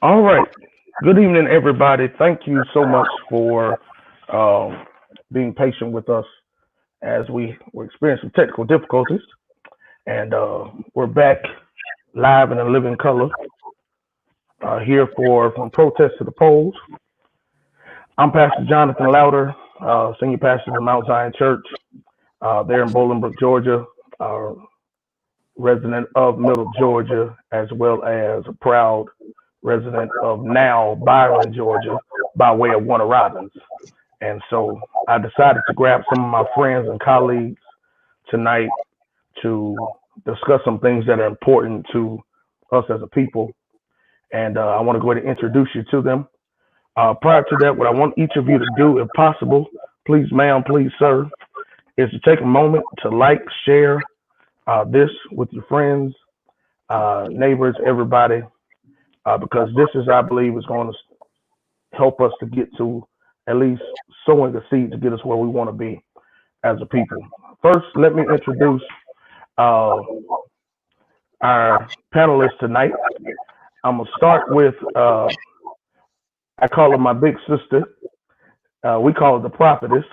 All right. Good evening, everybody. Thank you so much for um, being patient with us as we were experiencing technical difficulties. And we're back live and in living color here for From Protest to the Polls. I'm Pastor Jonathan Louder, Senior Pastor of Mount Zion Church there in Bolingbrook, Georgia, uh, resident of Middle Georgia, as well as a proud resident of now Byron, Georgia, by way of Warner Robins. And so I decided to grab some of my friends and colleagues tonight to discuss some things that are important to us as a people. And I want to go ahead and introduce you to them. Prior to that, what I want each of you to do, if possible, please, ma'am, please, sir, is to take a moment to like, share this with your friends, neighbors, everybody, because this is, I believe, is going to help us to get to at least sowing the seed to get us where we want to be as a people. First, let me introduce uh, our panelists tonight. I'm gonna start with I call her my big sister. We call her the prophetess.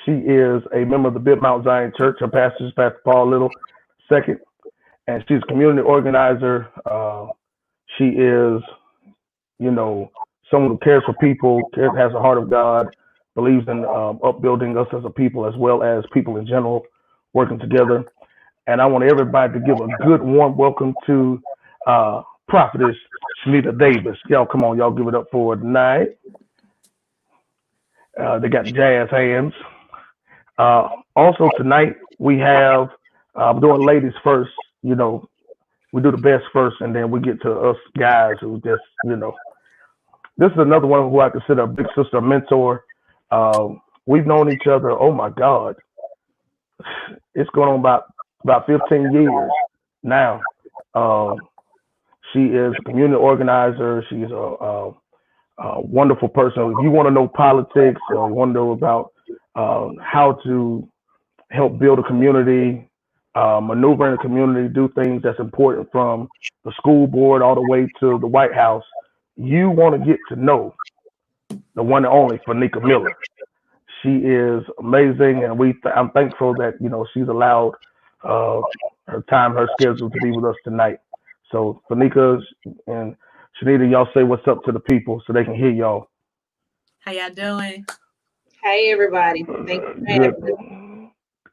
She is a member of the Bid Mount Zion Church. Her pastor is Pastor Paul Little, second, and she's a community organizer. She is, you know, someone who cares for people, has a heart of God, believes in upbuilding us as a people as well as people in general working together. And I want everybody to give a good warm welcome to Prophetess Shanita Davis. Y'all, come on, y'all give it up for her tonight. They got the jazz hands. Also tonight we have I'm doing ladies first. You know, we do the best first, and then we get to us guys who just, this is another one who I consider a big sister, a mentor. We've known each other. Oh my God, it's going on about 15 years now. Um, she is a community organizer. She's a wonderful person. If you want to know politics or want to know about how to help build a community, maneuver in the community, do things that's important from the school board all the way to the White House, you want to get to know the one and only Fanika Miller. She is amazing, and I'm thankful that she's allowed uh, her time, her schedule to be with us tonight. So Fanika and Shanita, y'all say what's up to the people so they can hear y'all. How y'all doing? Hey everybody. Thank you for Good, having me.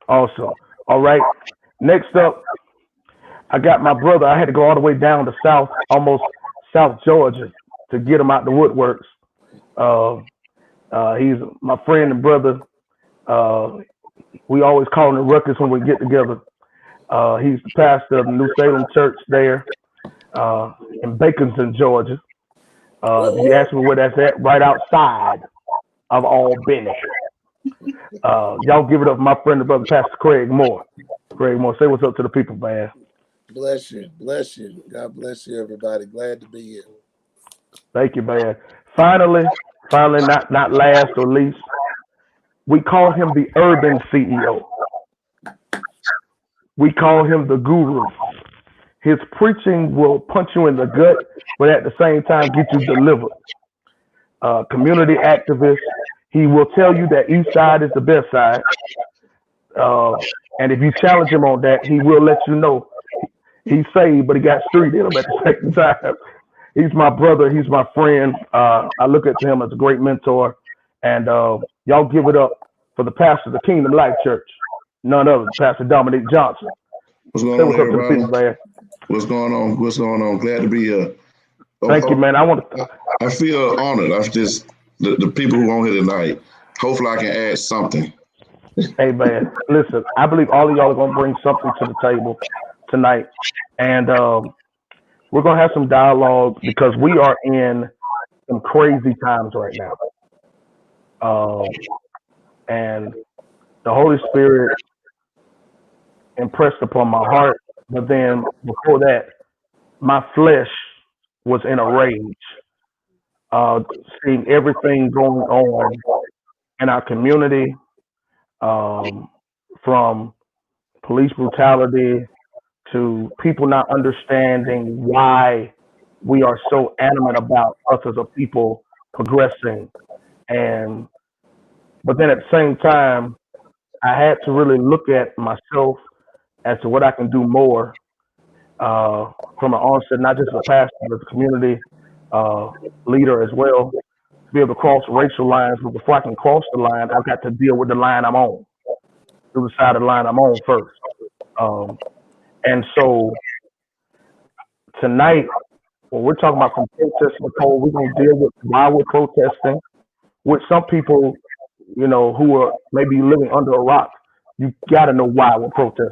awesome. All right. Next up, I got my brother. I had to go all the way down to South, almost South Georgia, to get him out the woodworks. Uh, he's my friend and brother. Uh, we always call him the Ruckus when we get together. He's the pastor of the New Salem Church there in Baconton, Georgia. If you ask me where that's at, right outside of Albany. Y'all give it up for my friend and brother, Pastor Craig Moore. Craig Moore, say what's up to the people, man. Bless you. Bless you. God bless you, everybody. Glad to be here. Thank you, man. Finally, not last or least, we call him the urban CEO. We call him the guru. His preaching will punch you in the gut, but at the same time get you delivered. Community activist. He will tell you that East Side is the best side. Uh, and if you challenge him on that, he will let you know he's saved, but he got street in him at the same time. He's my brother. He's my friend. I look at him as a great mentor. And y'all give it up for the pastor of the Kingdom Life Church, none other, Pastor Dominic Johnson. What's going Say on, what's up to the everybody? people, man. What's going on? What's going on? Glad to be here. Thank you, man. I feel honored. I just the people who are on here tonight. Hopefully, I can add something. Hey, man. Listen, I believe all of y'all are gonna bring something to the table tonight, and we're gonna have some dialogue because we are in some crazy times right now. And the Holy Spirit impressed upon my heart, but then before that, my flesh was in a rage, uh, seeing everything going on in our community, um, from police brutality to people not understanding why we are so adamant about us as a people progressing. And but then at the same time, I had to really look at myself as to what I can do more from an onset, not just as a pastor, but as a community uh, leader as well, to be able to cross racial lines. But before I can cross the line, I've got to deal with the line I'm on, through the side of the line I'm on first. Um, and so tonight, when we're talking about from protest to poll, we're going to deal with why we're protesting, with some people, who are maybe living under a rock. You got to know why we're protesting.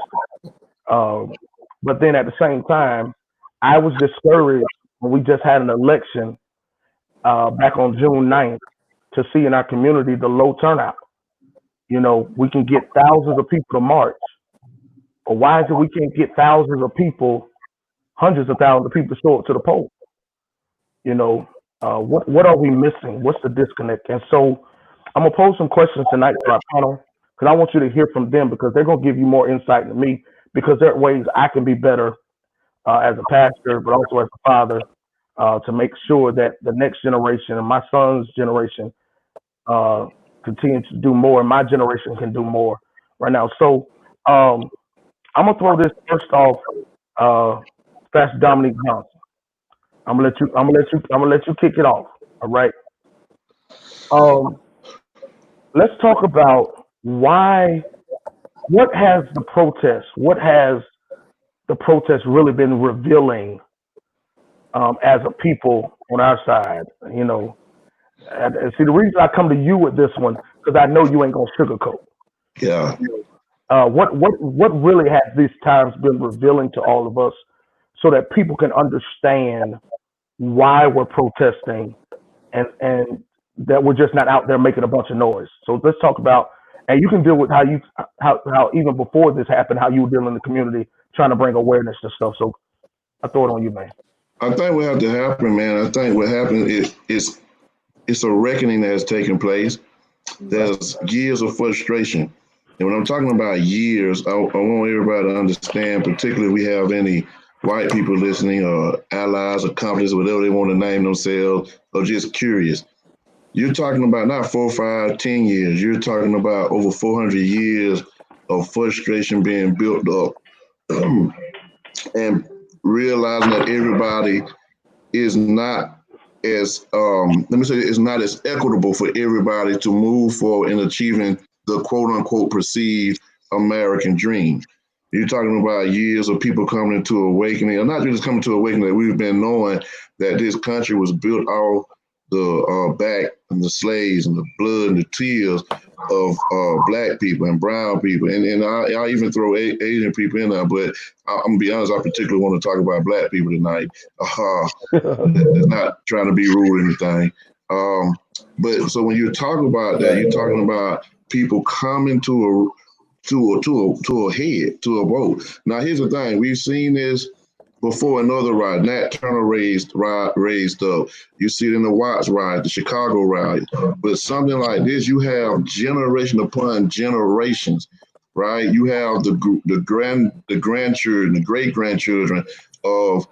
Um, but then at the same time, I was discouraged when we just had an election back on June 9th to see in our community the low turnout. We can get thousands of people to march, but why is it we can't get thousands of people, hundreds of thousands of people to show up to the poll? What are we missing? What's the disconnect? And so I'm gonna pose some questions tonight to our panel because I want you to hear from them because they're gonna give you more insight than me because there are ways I can be better as a pastor, but also as a father to make sure that the next generation and my son's generation continue to do more, and my generation can do more right now. So I'm gonna throw this first off, Pastor Dominique Johnson. I'm gonna let you kick it off. All right. Let's talk about what has the protest really been revealing as a people on our side? And see, the reason I come to you with this one because I know you ain't gonna sugarcoat. Yeah. What really has these times been revealing to all of us, so that people can understand why we're protesting and that we're just not out there making a bunch of noise. So let's talk about, and you can deal with how even before this happened, how you were dealing in the community, trying to bring awareness to stuff. So I throw it on you, man. I think what has to happen, man, I think what happened is it's a reckoning that has taken place. There's years of frustration. And when I'm talking about years, I want everybody to understand, particularly if we have any white people listening or allies, accomplices, whatever they want to name themselves, or just curious. You're talking about not 4, 5, 10 years. You're talking about over 400 years of frustration being built up and realizing that everybody is not as, it's not as equitable for everybody to move forward in achieving the quote unquote perceived American dream. You're talking about years of people coming into awakening, or not just coming to awakening, that we've been knowing that this country was built off the back and the slaves and the blood and the tears of black people and brown people. And I even throw Asian people in there, but I'm gonna be honest, I particularly want to talk about black people tonight. Not trying to be rude or anything. But so when you're talking about that, you're talking about people coming to a head, to a vote. Now, here's the thing. We've seen this before another ride. Nat Turner raised up. You see it in the Watts ride, the Chicago ride. But something like this, you have generation upon generations, right? You have the grandchildren, the great-grandchildren of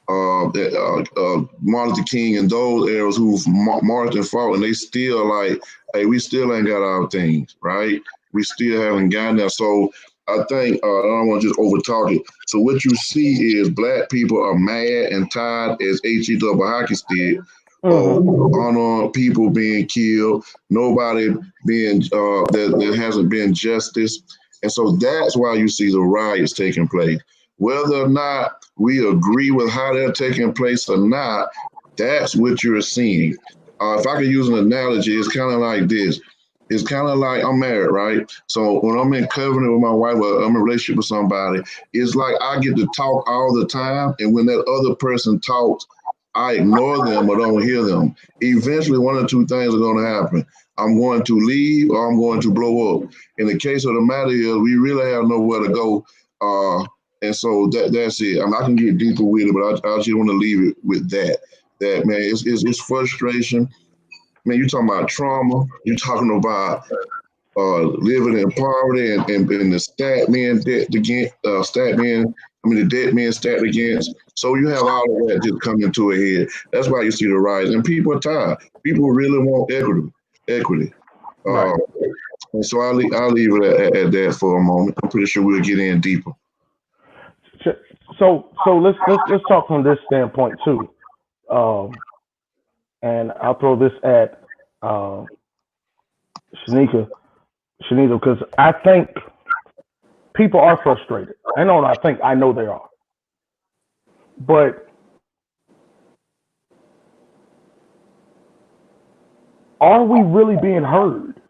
Martin Luther King and those eras who've marched and fought, and they still like, hey, we still ain't got our things, right? We still haven't gotten there. So I think, I don't want to just over talk it. So what you see is black people are mad and tired as H.E. Double Hockey did, on people being killed, nobody being, there hasn't been justice. And so that's why you see the riots taking place. Whether or not we agree with how they're taking place or not, that's what you're seeing. If I could use an analogy, it's kind of like this. It's kind of like I'm married, right? So when I'm in covenant with my wife, or I'm in a relationship with somebody, it's like I get to talk all the time. And when that other person talks, I ignore them or don't hear them. Eventually, one or two things are going to happen. I'm going to leave or I'm going to blow up. In the case of the matter is, we really have nowhere to go. And so that's it. I mean, I can get deeper with it, but I just want to leave it with that. That, man, it's frustration. Man, you're talking about trauma. You're talking about living in poverty and the debt men stacked against So you have all of that just coming to a head. That's why you see the rise, and people are tired. People really want equity. Right. And so I'll leave it at that for a moment. I'm pretty sure we'll get in deeper. So let's talk from this standpoint too. And I'll throw this at Shanika, because I think people are frustrated. I know they are. But are we really being heard?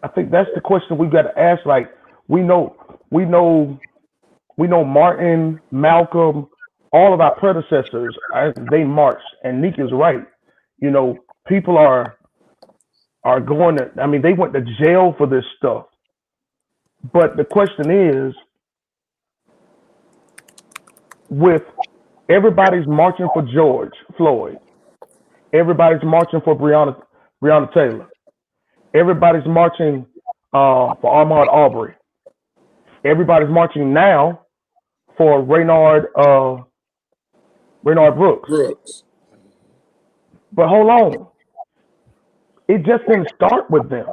I think that's the question we've got to ask. Like, we know Martin, Malcolm, all of our predecessors, they marched, and Nick is right. You know, people are going to, I mean, they went to jail for this stuff. But the question is, with everybody's marching for George Floyd, everybody's marching for Breonna Taylor, everybody's marching for Ahmaud Arbery, everybody's marching now for Raynard Brooks. But hold on, it just didn't start with them.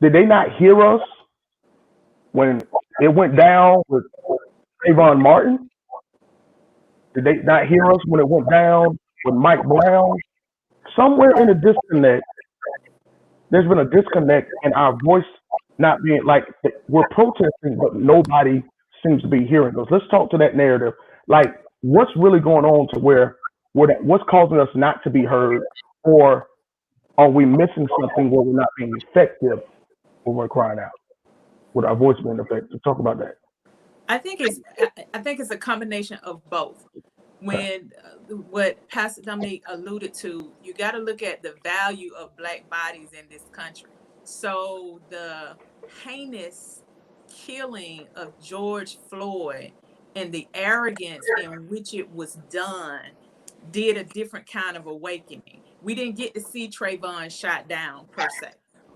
Did they not hear us when it went down with Trayvon Martin? Did they not hear us when it went down with Mike Brown? Somewhere in the disconnect, there's been a disconnect in our voice not being, like, we're protesting, but nobody seems to be hearing us. Let's talk to that narrative. Like, what's really going on to where what's causing us not to be heard, or are we missing something where we're not being effective when we're crying out with our voice being effective? Talk about that. I think it's a combination of both. When what Pastor Dominique alluded to, you got to look at the value of Black bodies in this country. So the heinous killing of George Floyd and the arrogance in which it was done did a different kind of awakening. We didn't get to see Trayvon shot down per se,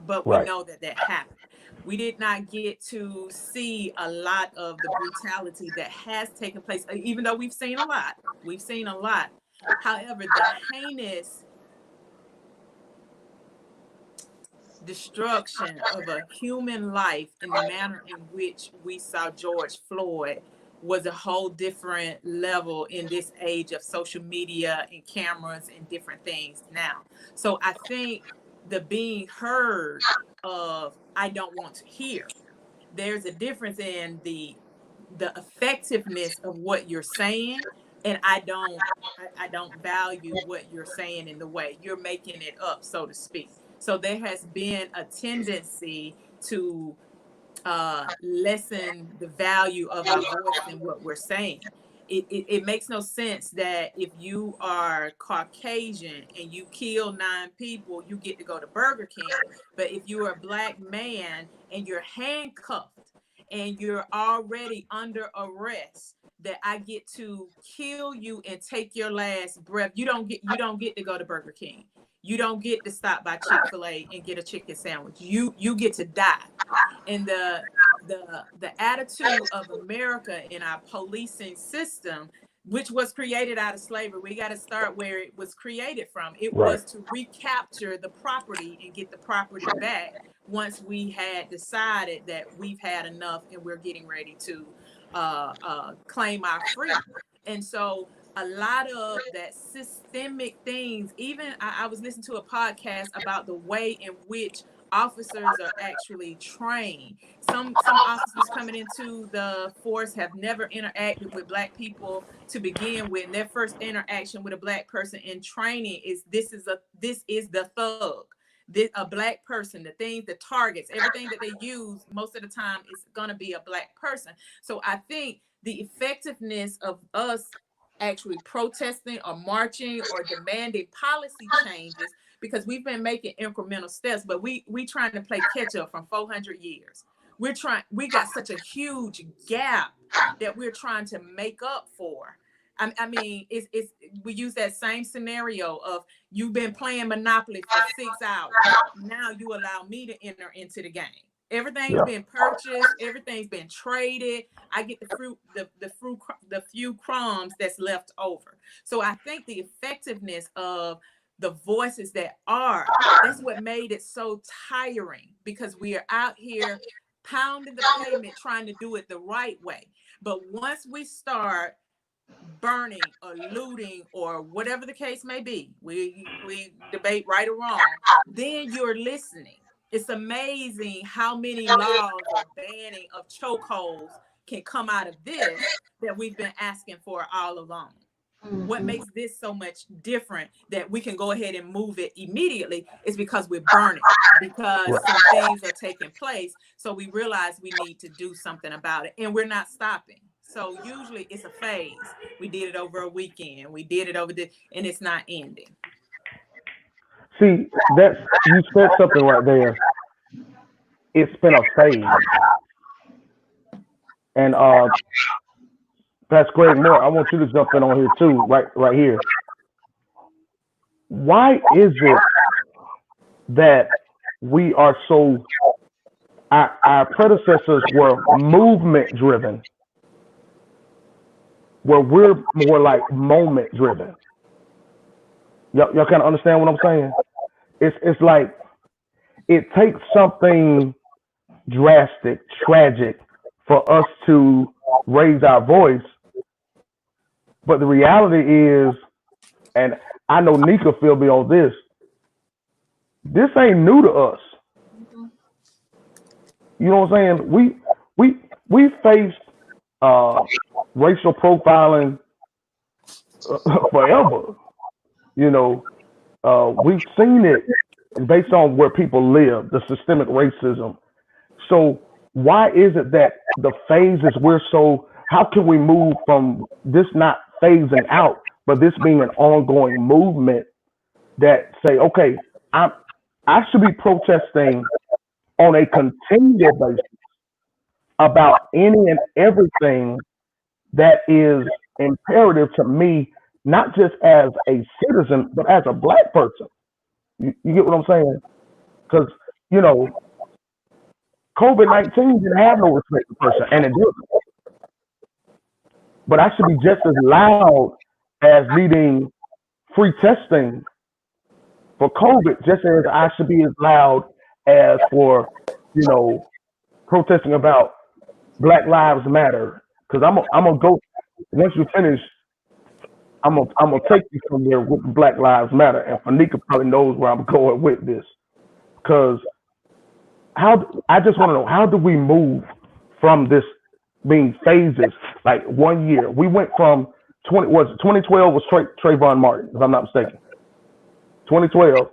but we know that happened. We did not get to see a lot of the brutality that has taken place, even though we've seen a lot. However, the heinous destruction of a human life in the manner in which we saw George Floyd was a whole different level in this age of social media and cameras and different things now. So I think the being heard of I don't want to hear, there's a difference in the effectiveness of what you're saying, and I don't value what you're saying in the way you're making it up, so to speak. So there has been a tendency to lessen the value of our voice and what we're saying. It makes no sense that if you are Caucasian and you kill 9 people, you get to go to Burger King. But if you're a Black man and you're handcuffed and you're already under arrest, that I get to kill you and take your last breath, you don't get to go to Burger King. You don't get to stop by Chick-fil-A and get a chicken sandwich. You get to die. And the attitude of America in our policing system, which was created out of slavery, we got to start where it was created from. It was to recapture the property and get the property back once we had decided that we've had enough and we're getting ready to claim our freedom. And so a lot of that systemic things, even I was listening to a podcast about the way in which officers are actually trained. Some officers coming into the force have never interacted with Black people to begin with. And their first interaction with a Black person in training is this is the thug. A Black person, the things, the targets, everything that they use most of the time is going to be a Black person. So I think the effectiveness of us actually protesting or marching or demanding policy changes, because we've been making incremental steps, but we trying to play catch up from 400 years. We got such a huge gap that we're trying to make up for. I mean, we use that same scenario of you've been playing Monopoly for 6 hours. Now you allow me to enter into the game. Everything's been purchased, everything's been traded. I get the few crumbs that's left over. So I think the effectiveness of the voices that's what made it so tiring, because we are out here pounding the pavement trying to do it the right way. But once we start burning or looting or whatever the case may be, we debate right or wrong, then you're listening. It's amazing how many laws or banning of chokeholds can come out of this that we've been asking for all along. What makes this so much different that we can go ahead and move it immediately is because we're burning, because some things are taking place. So we realize we need to do something about it, and we're not stopping. So usually it's a phase. We did it over a weekend. We did it over and it's not ending. See, you said something right there. It's been a phase. And Pastor Greg Moore, I want you to jump in on here too, right here. Why is it that we are so, our predecessors were movement driven, where we're more like moment driven? Y'all kind of understand what I'm saying? It's like it takes something drastic, tragic for us to raise our voice. But the reality is, and I know Nika feel me on this ain't new to us. You know what I'm saying? We faced racial profiling forever. You know, we've seen it based on where people live, the systemic racism. So why is it that the phases how can we move from this not phasing out, but this being an ongoing movement that say, okay, I should be protesting on a continual basis about any and everything that is imperative to me, not just as a citizen, but as a Black person. You get what I'm saying? Because, you know, COVID-19 didn't have no respect for person, and it didn't. But I should be just as loud as needing free testing for COVID, just as I should be as loud as for, you know, protesting about Black Lives Matter. Because I'm gonna go, once you finish, I'm gonna take you somewhere with Black Lives Matter, and Fanika probably knows where I'm going with this. Because I just want to know, how do we move from this being phases, like 1 year? We went from 2012 was Trayvon Martin, if I'm not mistaken. 2012,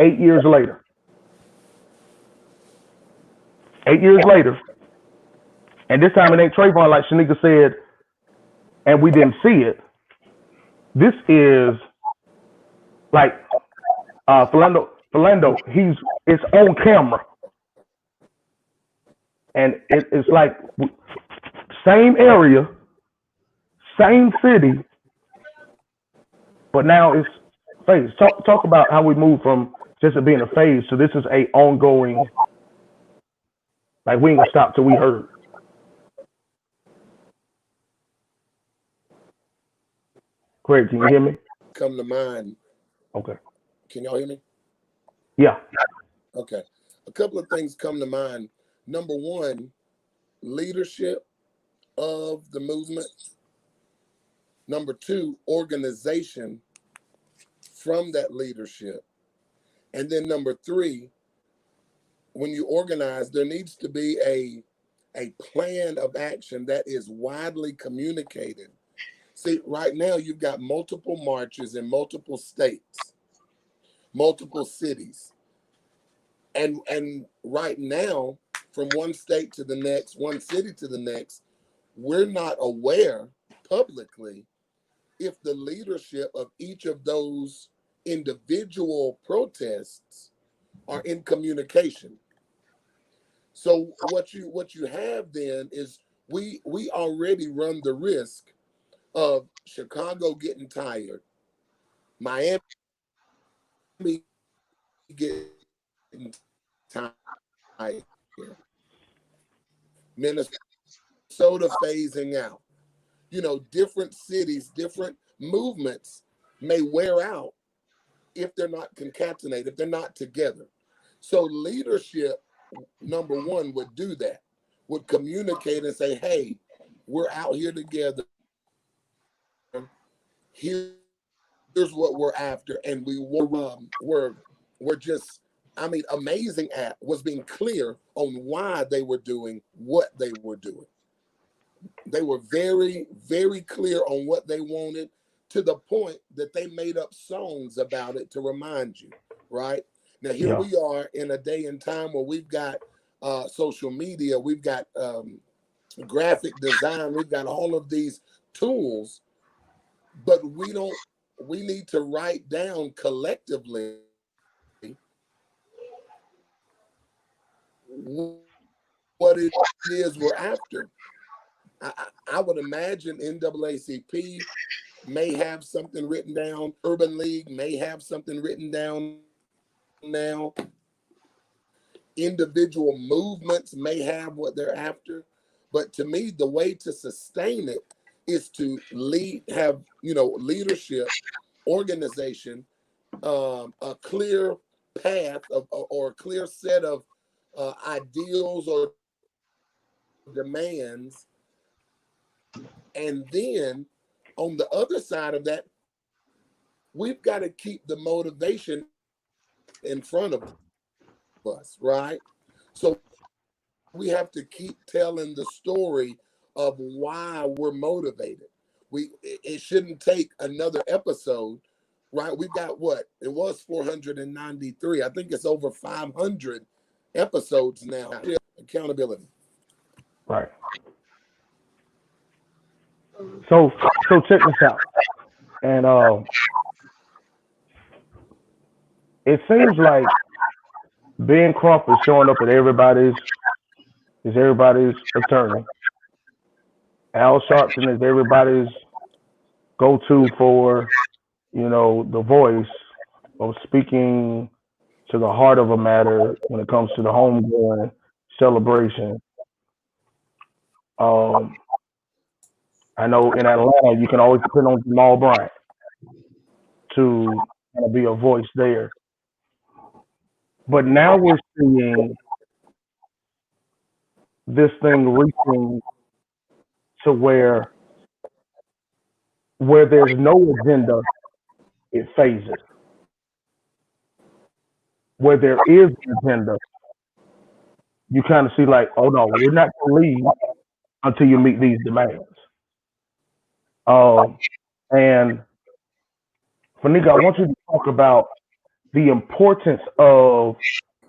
8 years later. 8 years later, and this time it ain't Trayvon, like Shanika said, and we didn't see it. This is like Philando, it's on camera. And it's like same area, same city, but now it's phase. Talk about how we move from just it being a phase to this is a ongoing, like we ain't gonna stop till we heard. Craig, can you hear me? Come to mind. Okay. Can y'all hear me? Yeah. Okay. A couple of things come to mind. Number one, leadership of the movement. Number two, organization from that leadership. And then number three, when you organize, there needs to be a plan of action that is widely communicated. See, right now you've got multiple marches in multiple states, multiple cities. And right now, from one state to the next, one city to the next, we're not aware publicly if the leadership of each of those individual protests are in communication. So what you have then is we already run the risk of Chicago getting tired, Miami getting tired, Minnesota phasing out. You know, different cities, different movements may wear out if they're not concatenated, if they're not together. So leadership, number one, would do that, would communicate and say, hey, we're out here together. Here's what we're after. And we're just, I mean, amazing at was being clear on why they were doing what they were doing. They were very, very clear on what they wanted, to the point that they made up songs about it to remind you, right? Now, here we are in a day and time where we've got social media, we've got graphic design, we've got all of these tools, but we need to write down collectively what it is we're after. I would imagine NAACP may have something written down. Urban League may have something written down now. Individual movements may have what they're after. But to me, the way to sustain it is to have leadership, organization, a clear path or a clear set of ideals or demands. And then on the other side of that, we've got to keep the motivation in front of us, right? So we have to keep telling the story of why we're motivated. It shouldn't take another episode, right? We've got what? It was 493. I think it's over 500 episodes now. Accountability. Right. So check this out. And it seems like Ben Crump is showing up at everybody's attorney. Al Sharpton is everybody's go-to for, the voice of speaking to the heart of a matter when it comes to the homegoing celebration. I know in Atlanta, you can always depend on Jamal Bryant to kind of be a voice there. But now we're seeing this thing reaching to where there's no agenda, it phases. Where there is an agenda, you kind of see like, oh no, we're not going to leave until you meet these demands. And Fanika, I want you to talk about the importance of,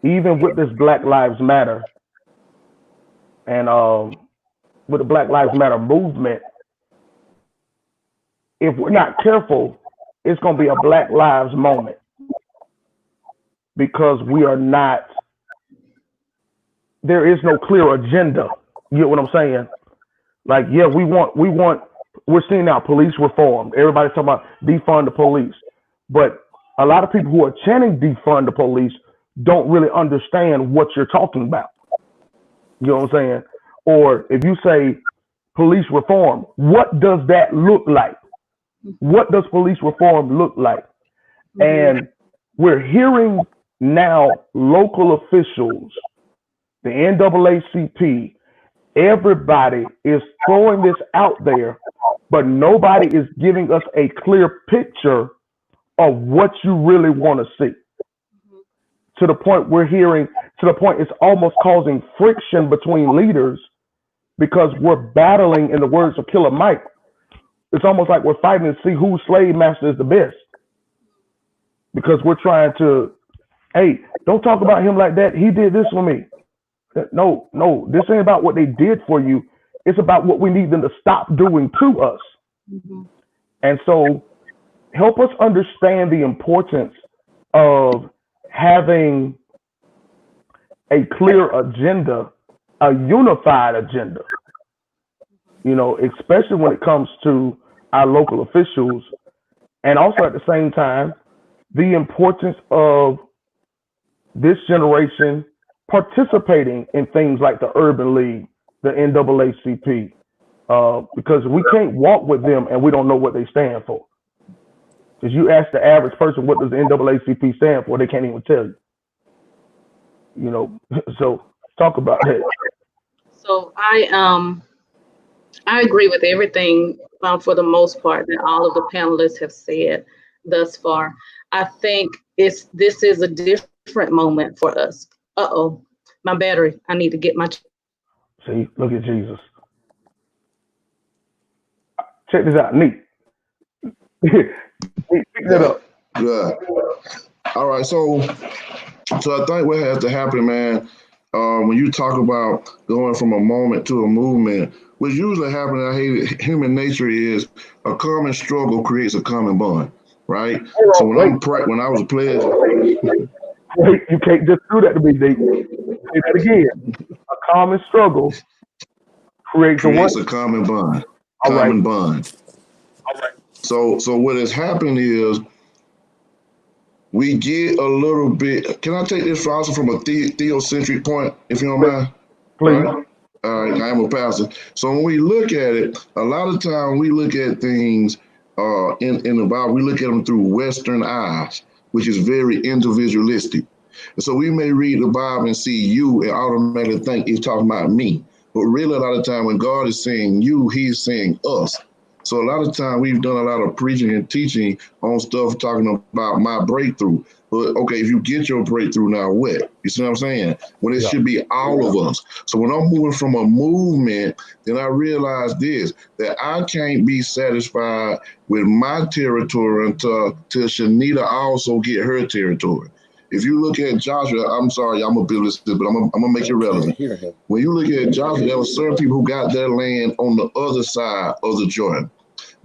even with this Black Lives Matter and with the Black Lives Matter movement, if we're not careful, it's going to be a Black Lives moment, because there is no clear agenda. You get what I'm saying? Like, yeah, we're seeing now police reform. Everybody's talking about defund the police. But a lot of people who are chanting defund the police don't really understand what you're talking about. You know what I'm saying? Or if you say police reform, what does that look like? What does police reform look like? And we're hearing now local officials, the NAACP, everybody is throwing this out there, but nobody is giving us a clear picture of what you really want to see. To the point it's almost causing friction between leaders, because we're battling, in the words of Killer Mike, it's almost like we're fighting to see whose slave master is the best. Because we're trying to, hey, don't talk about him like that. He did this for me. No, this ain't about what they did for you. It's about what we need them to stop doing to us. And so help us understand the importance of having a clear agenda, a unified agenda, especially when it comes to our local officials. And also at the same time, the importance of this generation participating in things like the Urban League, the NAACP, because we can't walk with them and we don't know what they stand for. Because you ask the average person what does the NAACP stand for, they can't even tell you. You know, so talk about that. So I agree with everything for the most part that all of the panelists have said thus far. I think this is a different moment for us. Uh-oh, my battery. I need to get my. See, look at Jesus. Check this out, Neat. Neat, pick that up. Yeah. All right. So I think what has to happen, man, when you talk about going from a moment to a movement, what usually happens, I hate human nature is a common struggle creates a common bond, right? So when I was a player. Wait, you can't just do that to me, Nate. Say that again. A common struggle creates a common bond. Bond. All right. So what has happened is we get a little bit. Can I take this also from a theocentric point, if you don't mind? Please. Right? All right, I am a pastor. So when we look at it, a lot of time we look at things in the Bible, we look at them through Western eyes, which is very individualistic. And so we may read the Bible and see you and automatically think he's talking about me. But really, a lot of time when God is saying you, he's saying us. So a lot of time we've done a lot of preaching and teaching on stuff talking about my breakthrough. But okay, if you get your breakthrough, now what? You see what I'm saying? When it should be all of us. So when I'm moving from a movement, then I realize this, that I can't be satisfied with my territory until Shanita also get her territory. If you look at Joshua, I'm sorry, I'm a biblist, but I'm gonna make it relevant. When you look at Joshua, there were certain people who got their land on the other side of the Jordan.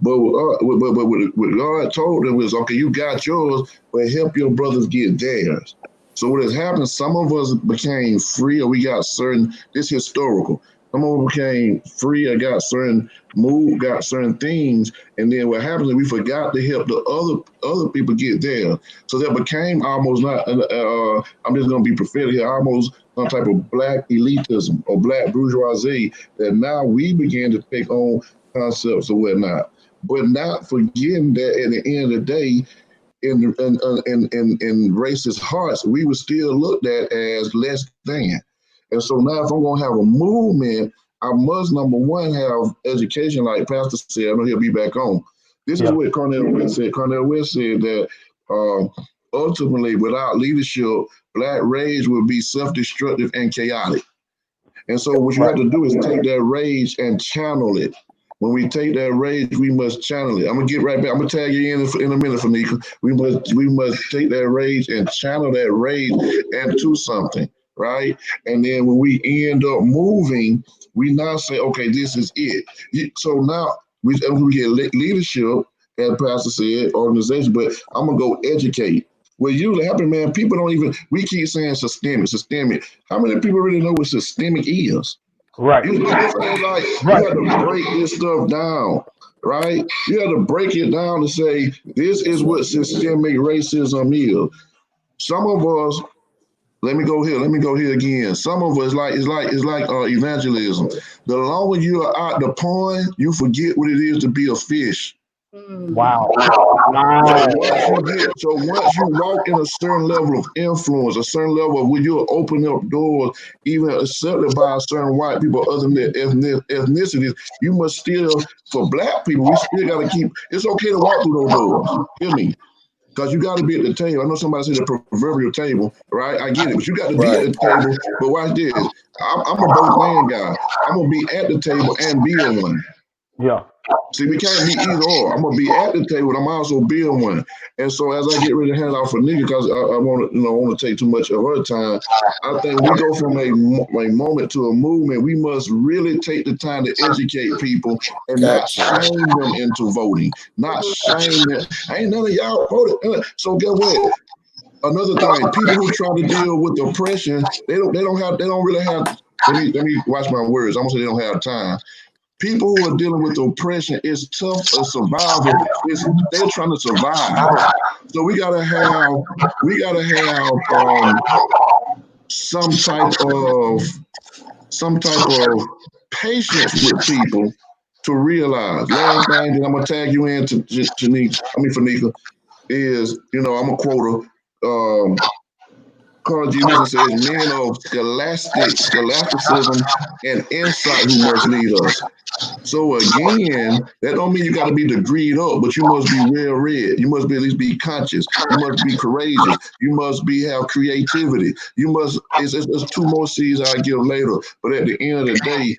But what God told them was, okay, you got yours, but help your brothers get theirs. So what has happened, some of us became free, or we got certain, this historical. Some of us became free, or got certain things, and then what happens is we forgot to help the other people get theirs. So that became almost not, I'm just gonna be prophetic here, almost some type of black elitism or black bourgeoisie that now we begin to take on concepts or whatnot. But not forgetting that at the end of the day, in racist hearts, we were still looked at as less than. And so now if I'm gonna have a movement, I must, number one, have education, like Pastor said. I know he'll be back on. This is what Cornel West said. Cornel West said that ultimately, without leadership, black rage will be self-destructive and chaotic. And so what you have to do is take that rage and channel it. When we take that rage, we must channel it. I'm gonna get right back. I'm gonna tag you in a minute, Fanika. We must take that rage and channel that rage into something, right? And then when we end up moving, we now say, okay, this is it. So now we get leadership, as Pastor said, organization, but I'm gonna go educate. What usually happens, man, people don't even, we keep saying systemic. How many people really know what systemic is? Right. You have to break this stuff down, right? You have to break it down to say, this is what systemic racism is. Some of us, let me go here again. Some of us, it's like evangelism. The longer you are out the pond, you forget what it is to be a fish. Wow. So once you walk in a certain level of influence, a certain level of where you'll open up doors, even accepted by certain white people, other than ethnicities, you must still, for black people, we still got to keep, it's okay to walk through those doors. Hear me? Because you got to be at the table. I know somebody said the proverbial table, right? I get it, but you got to be at the table. But watch this. I'm a both man guy. I'm going to be at the table and be on one. Yeah. See, we can't be either or. I'm gonna be at the table, but I'm also being one. And so, as I get ready to hand off for Nika, because I want to take too much of her time. I think we go from a moment to a movement. We must really take the time to educate people and not shame them into voting. Not shame them. Ain't none of y'all voted. So get what? Another thing, people who try to deal with oppression, they don't really have. Let me watch my words. I'm gonna say they don't have time. People who are dealing with oppression, it's tough to survival. They're trying to survive. So we gotta have some type of patience with people to realize. Last thing that I'm gonna tag you in to Fanika, is, I'm gonna quote her. Carl G. Woodson says, "Men of scholasticism and insight who must lead us." So again, that don't mean you got to be degreed up, but you must be well read. You must be at least be conscious. You must be courageous. You must have creativity. You must. It's two more C's I give later. But at the end of the day,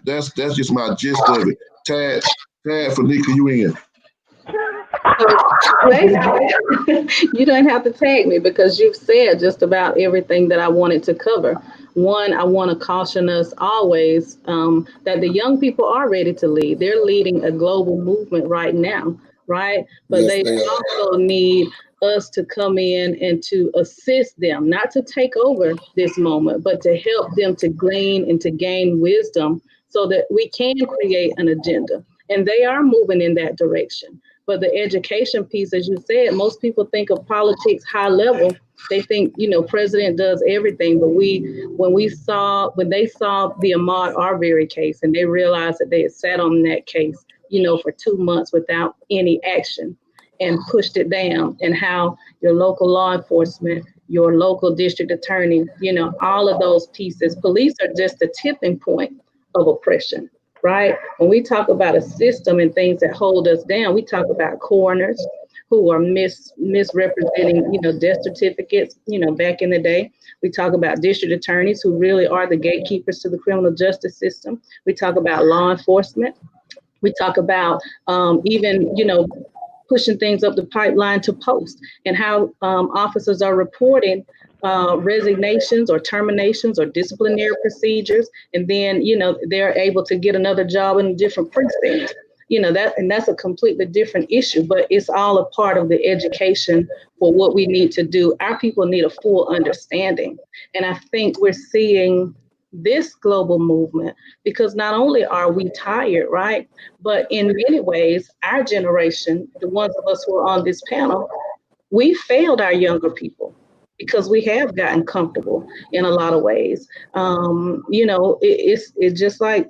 that's just my gist of it. Tad Fanika, you in? You don't have to tag me because you've said just about everything that I wanted to cover. One, I want to caution us always that the young people are ready to lead. They're leading a global movement right now, right? But Yes, they also need us to come in and to assist them, not to take over this moment, but to help them to glean and to gain wisdom so that we can create an agenda. And they are moving in that direction. But the education piece, as you said, most people think of politics high level. They think, president does everything. But when they saw the Ahmaud Arbery case and they realized that they had sat on that case, for 2 months without any action and pushed it down, and how your local law enforcement, your local district attorney, all of those pieces, police are just a tipping point of oppression. Right? When we talk about a system and things that hold us down, we talk about coroners who are misrepresenting, death certificates, back in the day. We talk about district attorneys who really are the gatekeepers to the criminal justice system. We talk about law enforcement. We talk about even, pushing things up the pipeline to post, and how officers are reporting resignations or terminations or disciplinary procedures, and then they're able to get another job in a different precinct. That's a completely different issue, but it's all a part of the education for what we need to do. Our people need a full understanding, and I think we're seeing this global movement because not only are we tired, right, but in many ways, our generation, the ones of us who are on this panel, we failed our younger people because we have gotten comfortable in a lot of ways. It's just like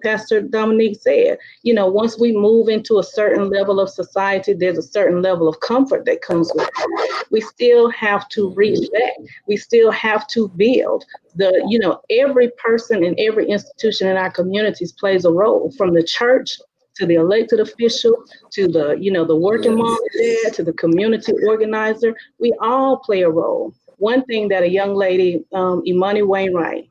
Pastor Dominique said, once we move into a certain level of society, there's a certain level of comfort that comes with it. We still have to reach back. We still have to build. Every person and every institution in our communities plays a role, from the church to the elected official, to the working mom there, to the community organizer. We all play a role. One thing that a young lady, Imani Wainwright,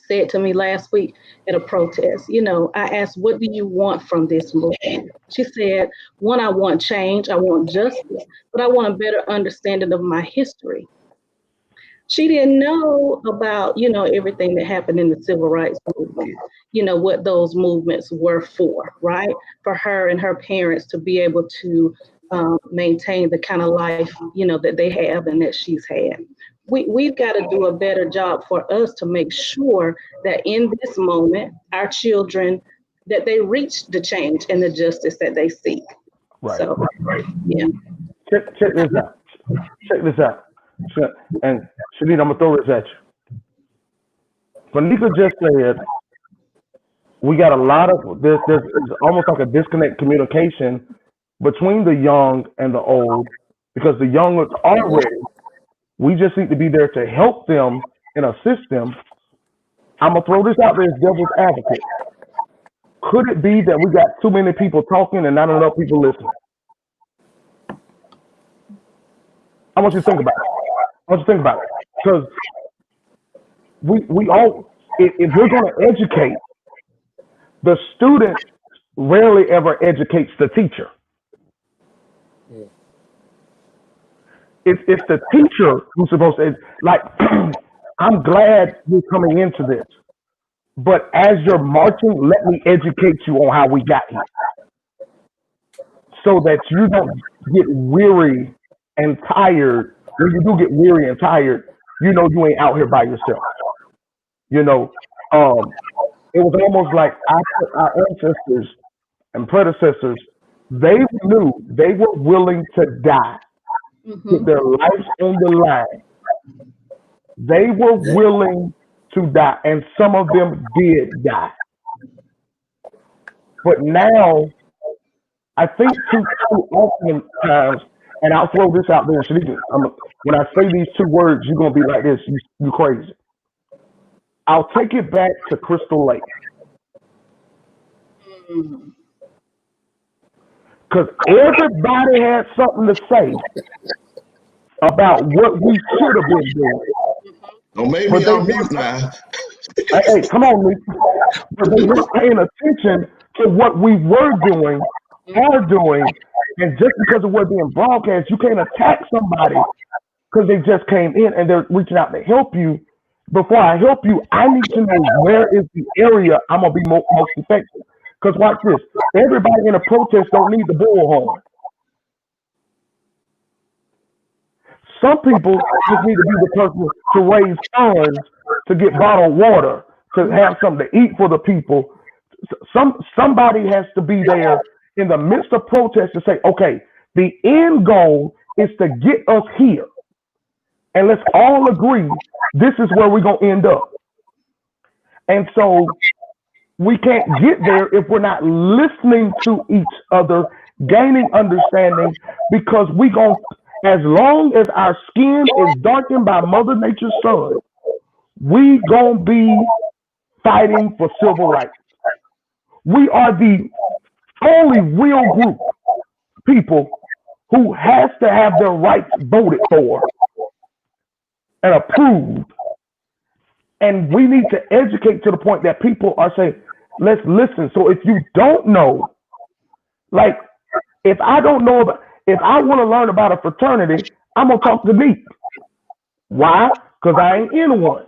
said to me last week at a protest, I asked, what do you want from this movement? She said, one, I want change, I want justice, but I want a better understanding of my history. She didn't know about, everything that happened in the civil rights movement, what those movements were for, right? For her and her parents to be able to maintain the kind of life, that they have and that she's had. We've got to do a better job for us to make sure that in this moment, our children, that they reach the change and the justice that they seek. Right. So, yeah. Check this out. Check this out. And Shanita, I'm gonna throw this at you. Fanika just said we got a lot of this. There's almost like a disconnect communication between the young and the old, because the young are ready. We just need to be there to help them and assist them. I'm gonna throw this out there as devil's advocate. Could it be that we got too many people talking and not enough people listening? I want you to think about it. Because we all, if we're going to educate, the student rarely ever educates the teacher. It's the teacher who's supposed to, like, I'm glad you're coming into this, but as you're marching, let me educate you on how we got here, so that you don't get weary and tired. When you do get weary and tired, you ain't out here by yourself. It was almost like our ancestors and predecessors, they knew they were willing to die, put their lives on the line, They were willing to die, and some of them did die. But now, I think too often times, and I'll throw this out there, Shanika, when I say these two words, you're gonna be like this, you crazy. I'll take it back to Crystal Lake. Because everybody had something to say about what we should have been doing. Don't make But me they on mute weren't, now. hey, come on, Nick. But they weren't paying attention to what we were doing, are doing, and just because of what's being broadcast, you can't attack somebody because they just came in and they're reaching out to help you. Before I help you, I need to know where is the area I'm gonna be most effective. Because watch this, everybody in a protest don't need the bullhorn. Some people just need to be the person to raise funds, to get bottled water, to have something to eat for the people. Somebody has to be there in the midst of protest to say, okay, the end goal is to get us here. And let's all agree this is where we're going to end up. And so we can't get there if we're not listening to each other, gaining understanding, because we going to, as long as our skin is darkened by Mother Nature's sun, we gonna be fighting for civil rights. We are the only real group of people who has to have their rights voted for and approved. And we need to educate to the point that people are saying, let's listen. So if you don't know, like if I don't know about, if I want to learn about a fraternity, I'm gonna talk to Neek. Why? Because I ain't in one.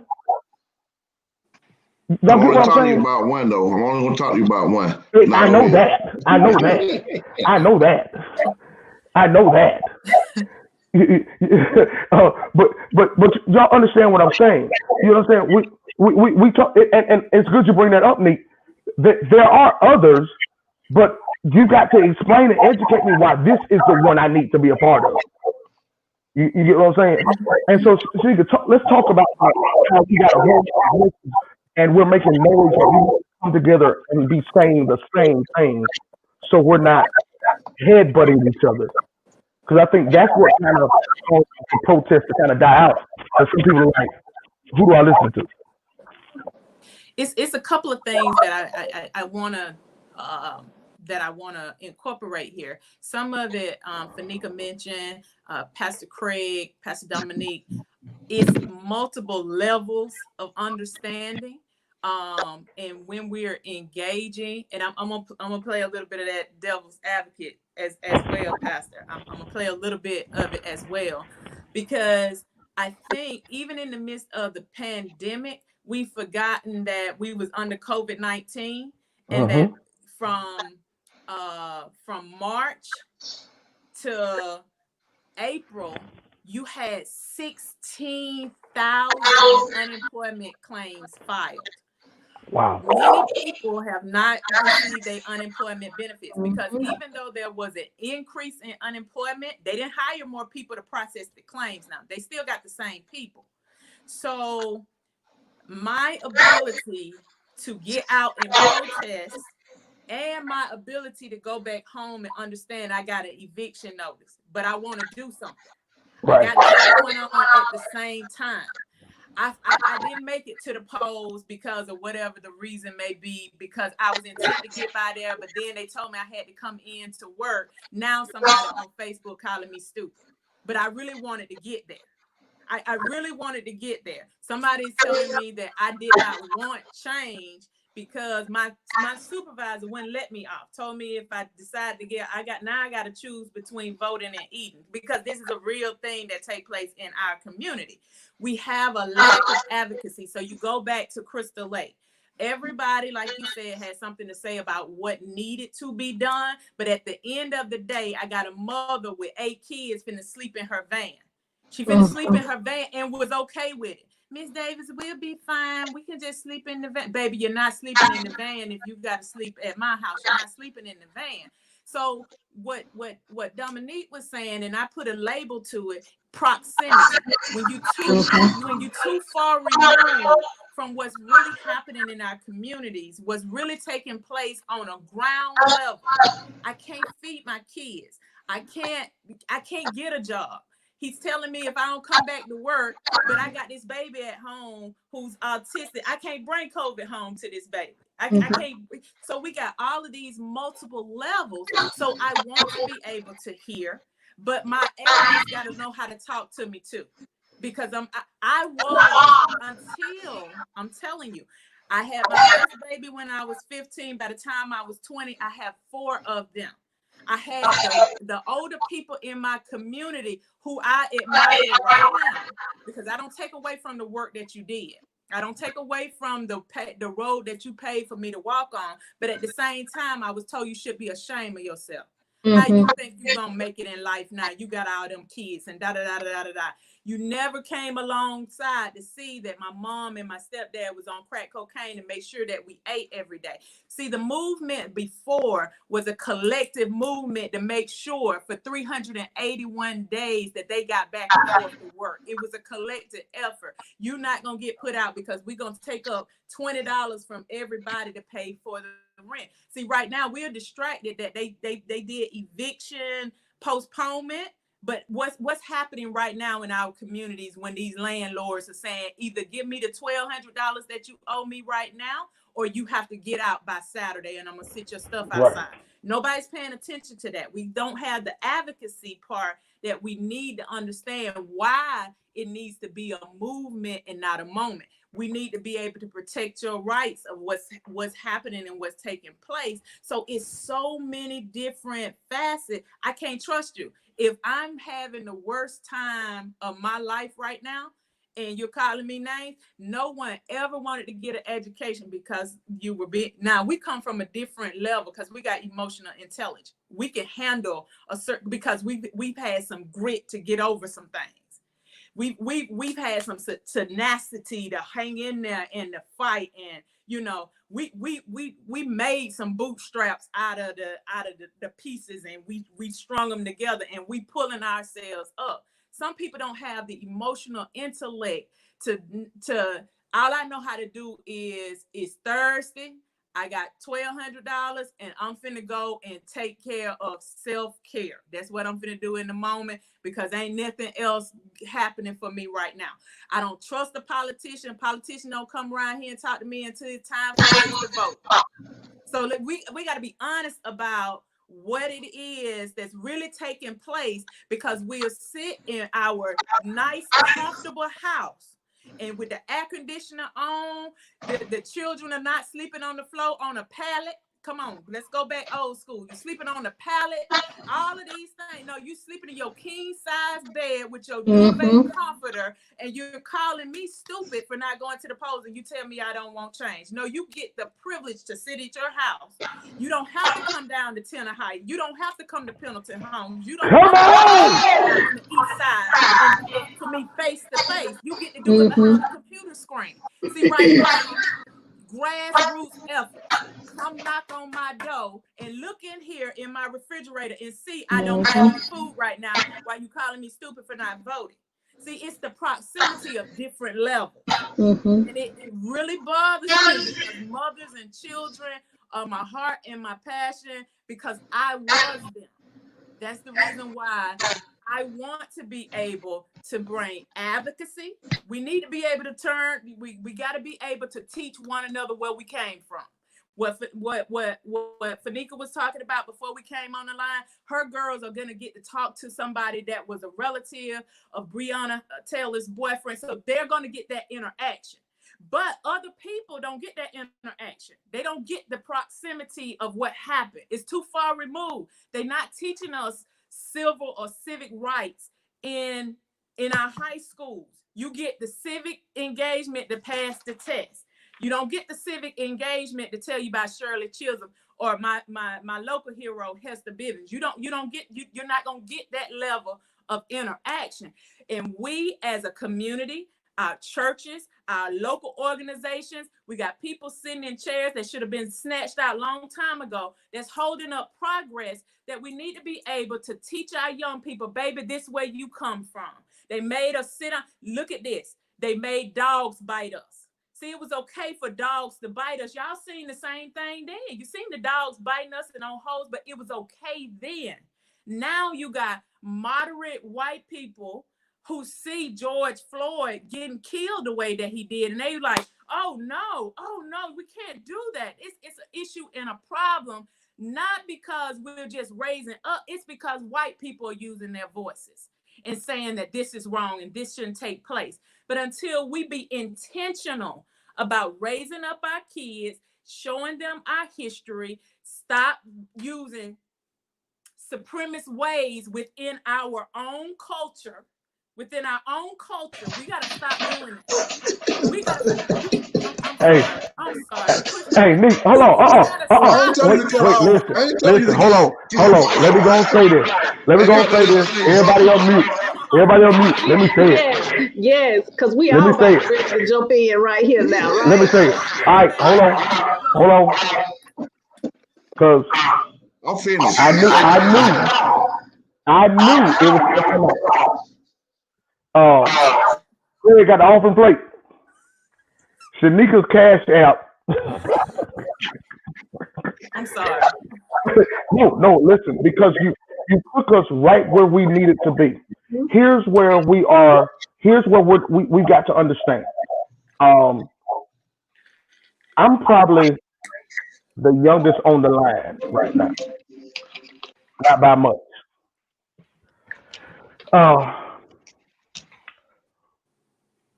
I'm only talking to you about one, though. I'm only gonna talk to you about one. I know that. I know that. I know that. I know that. But y'all understand what I'm saying? You know what I'm saying? We talk, and it's good you bring that up, Neek. There are others, but you got to explain and educate me why this is the one I need to be a part of. You get what I'm saying? And so let's talk about how we got a whole and we're making noise that we come together and be saying the same thing, so we're not headbutting each other. Because I think that's what kind of caused the protest to kind of die out. Because some people are like, who do I listen to? It's a couple of things that I want to incorporate here. Some of it, Fanika mentioned, Pastor Craig, Pastor Dominique. It's multiple levels of understanding, and when we're engaging, and I'm gonna play a little bit of that devil's advocate as well, Pastor. I'm gonna play a little bit of it as well, because I think even in the midst of the pandemic, we've forgotten that we was under COVID-19, and that from March to April, you had 16,000 unemployment claims filed. Wow. Many people have not received their unemployment benefits because even though there was an increase in unemployment, they didn't hire more people to process the claims. Now they still got the same people. So my ability to get out and protest and my ability to go back home and understand I got an eviction notice, but I want to do something. Right. I got that going on at the same time. I didn't make it to the polls because of whatever the reason may be, because I was intent to get by there, but then they told me I had to come in to work. Now somebody on Facebook calling me stupid, but I really wanted to get there. I really wanted to get there. Somebody's telling me that I did not want change because my supervisor wouldn't let me off. Told me if I decide to get, I got to choose between voting and eating, because this is a real thing that takes place in our community. We have a lack of advocacy. So you go back to Crystal Lake. Everybody, like you said, had something to say about what needed to be done. But at the end of the day, I got a mother with 8 kids finna sleep in her van. She finna sleep in her van and was okay with it. Miss Davis, we'll be fine. We can just sleep in the van. Baby, you're not sleeping in the van if you've got to sleep at my house. You're not sleeping in the van. So what Dominique was saying, and I put a label to it, proximity. When you too far removed from what's really happening in our communities, what's really taking place on a ground level. I can't feed my kids. I can't get a job. He's telling me if I don't come back to work, but I got this baby at home who's autistic, I can't bring COVID home to this baby. I can't. So we got all of these multiple levels. So I want to be able to hear, but my elders got to know how to talk to me too, because I was until, I'm telling you, I had my first baby when I was 15. By the time I was 20, I have 4 of them. I had the older people in my community who I admire right now, because I don't take away from the work that you did. I don't take away from the road that you paid for me to walk on. But at the same time, I was told you should be ashamed of yourself. How you think you're going to make it in life now? You got all them kids and da-da-da-da-da-da. You never came alongside to see that my mom and my stepdad was on crack cocaine and make sure that we ate every day. See, the movement before was a collective movement to make sure for 381 days that they got back and forth to work. It was a collective effort. You're not going to get put out because we're going to take up $20 from everybody to pay for the rent. See, right now we're distracted that they did eviction postponement. But what's happening right now in our communities when these landlords are saying either give me the $1,200 that you owe me right now, or you have to get out by Saturday and I'm gonna sit your stuff outside. Right. Nobody's paying attention to that. We don't have the advocacy part that we need to understand why it needs to be a movement and not a moment. We need to be able to protect your rights of what's happening and what's taking place. So it's so many different facets. I can't trust you. If I'm having the worst time of my life right now and you're calling me names, no one ever wanted to get an education because you were being. Now we come from a different level because we got emotional intelligence. We can handle a certain, because we've had some grit to get over some things. We've had some tenacity to hang in there in the fight, and you know we made some bootstraps out of the pieces, and we strung them together, and we pulling ourselves up. Some people don't have the emotional intellect to all I know how to do is Thursday. I got $1,200 and I'm finna go and take care of self-care. That's what I'm finna do in the moment, because ain't nothing else happening for me right now. I don't trust the politician. Politician don't come around here and talk to me until it's time for us to vote. So we got to be honest about what it is that's really taking place, because we'll sit in our nice, comfortable house, and with the air conditioner on, the children are not sleeping on the floor on a pallet. Come on, let's go back old school. You're sleeping on the pallet, all of these things. No, you sleeping in your king size bed with your duvet comforter, and you're calling me stupid for not going to the polls, and you tell me I don't want change. No, you get the privilege to sit at your house. You don't have to come down to Tenor Heights. You don't have to come to Pendleton Homes. You don't have to come on the east side and to me face to face. You get to do it behind the computer screen. See, right now, grassroots effort. Come knock on my door and look in here in my refrigerator and see I don't have any food right now while you calling me stupid for not voting. See, it's the proximity of different levels. And it really bothers me, because mothers and children are my heart and my passion, because I was them. That's the reason why I want to be able to bring advocacy. We need to be able to we got to be able to teach one another where we came from. What Fanika was talking about before we came on the line, her girls are going to get to talk to somebody that was a relative of Breonna Taylor's boyfriend. So they're going to get that interaction. But other people don't get that interaction. They don't get the proximity of what happened. It's too far removed. They're not teaching us civil or civic rights in our high schools. You get the civic engagement to pass the test. You don't get the civic engagement to tell you about Shirley Chisholm or my local hero Hester Bivens. You're not gonna get that level of interaction. And we as a community, our churches, our local organizations, we got people sitting in chairs that should have been snatched out a long time ago, that's holding up progress, that we need to be able to teach our young people, baby, this way you come from. They made us sit on. Look at this. They made dogs bite us. See, it was okay for dogs to bite us. Y'all seen the same thing then. You seen the dogs biting us and on hoes, but it was okay then. Now you got moderate white people who see George Floyd getting killed the way that he did. And they like, oh no, we can't do that. It's an issue and a problem, not because we're just raising up. It's because white people are using their voices and saying that this is wrong and this shouldn't take place. But until we be intentional about raising up our kids, showing them our history, stop using supremacist ways within our own culture. We got to stop doing it. We got to. I'm sorry. Hey, Nick, hold on. Listen, hold on. Let me go and say this. Everybody on mute. Let me say it. Yes, because we all about to jump in right here now. Right? Let me say it. All right, hold on. Because I'm finished. I knew it was coming up. Craig got the offering plate. Shanika's Cash App. I'm sorry. No, listen, because you took us right where we needed to be. Here's where we are. Here's where we got to understand. I'm probably the youngest on the line right now. Not by much.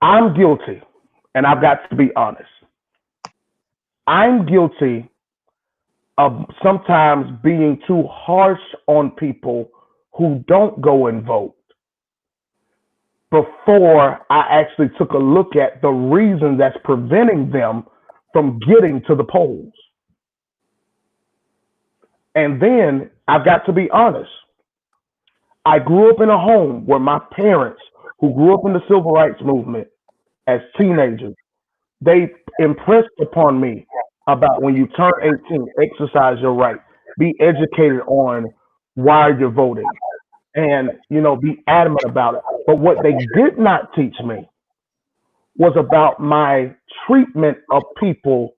I'm guilty, and I've got to be honest. I'm guilty of sometimes being too harsh on people who don't go and vote before I actually took a look at the reason that's preventing them from getting to the polls. And then I've got to be honest. I grew up in a home where my parents, who grew up in the civil rights movement as teenagers, they impressed upon me about when you turn 18, exercise your right, be educated on why you're voting, and be adamant about it. But what they did not teach me was about my treatment of people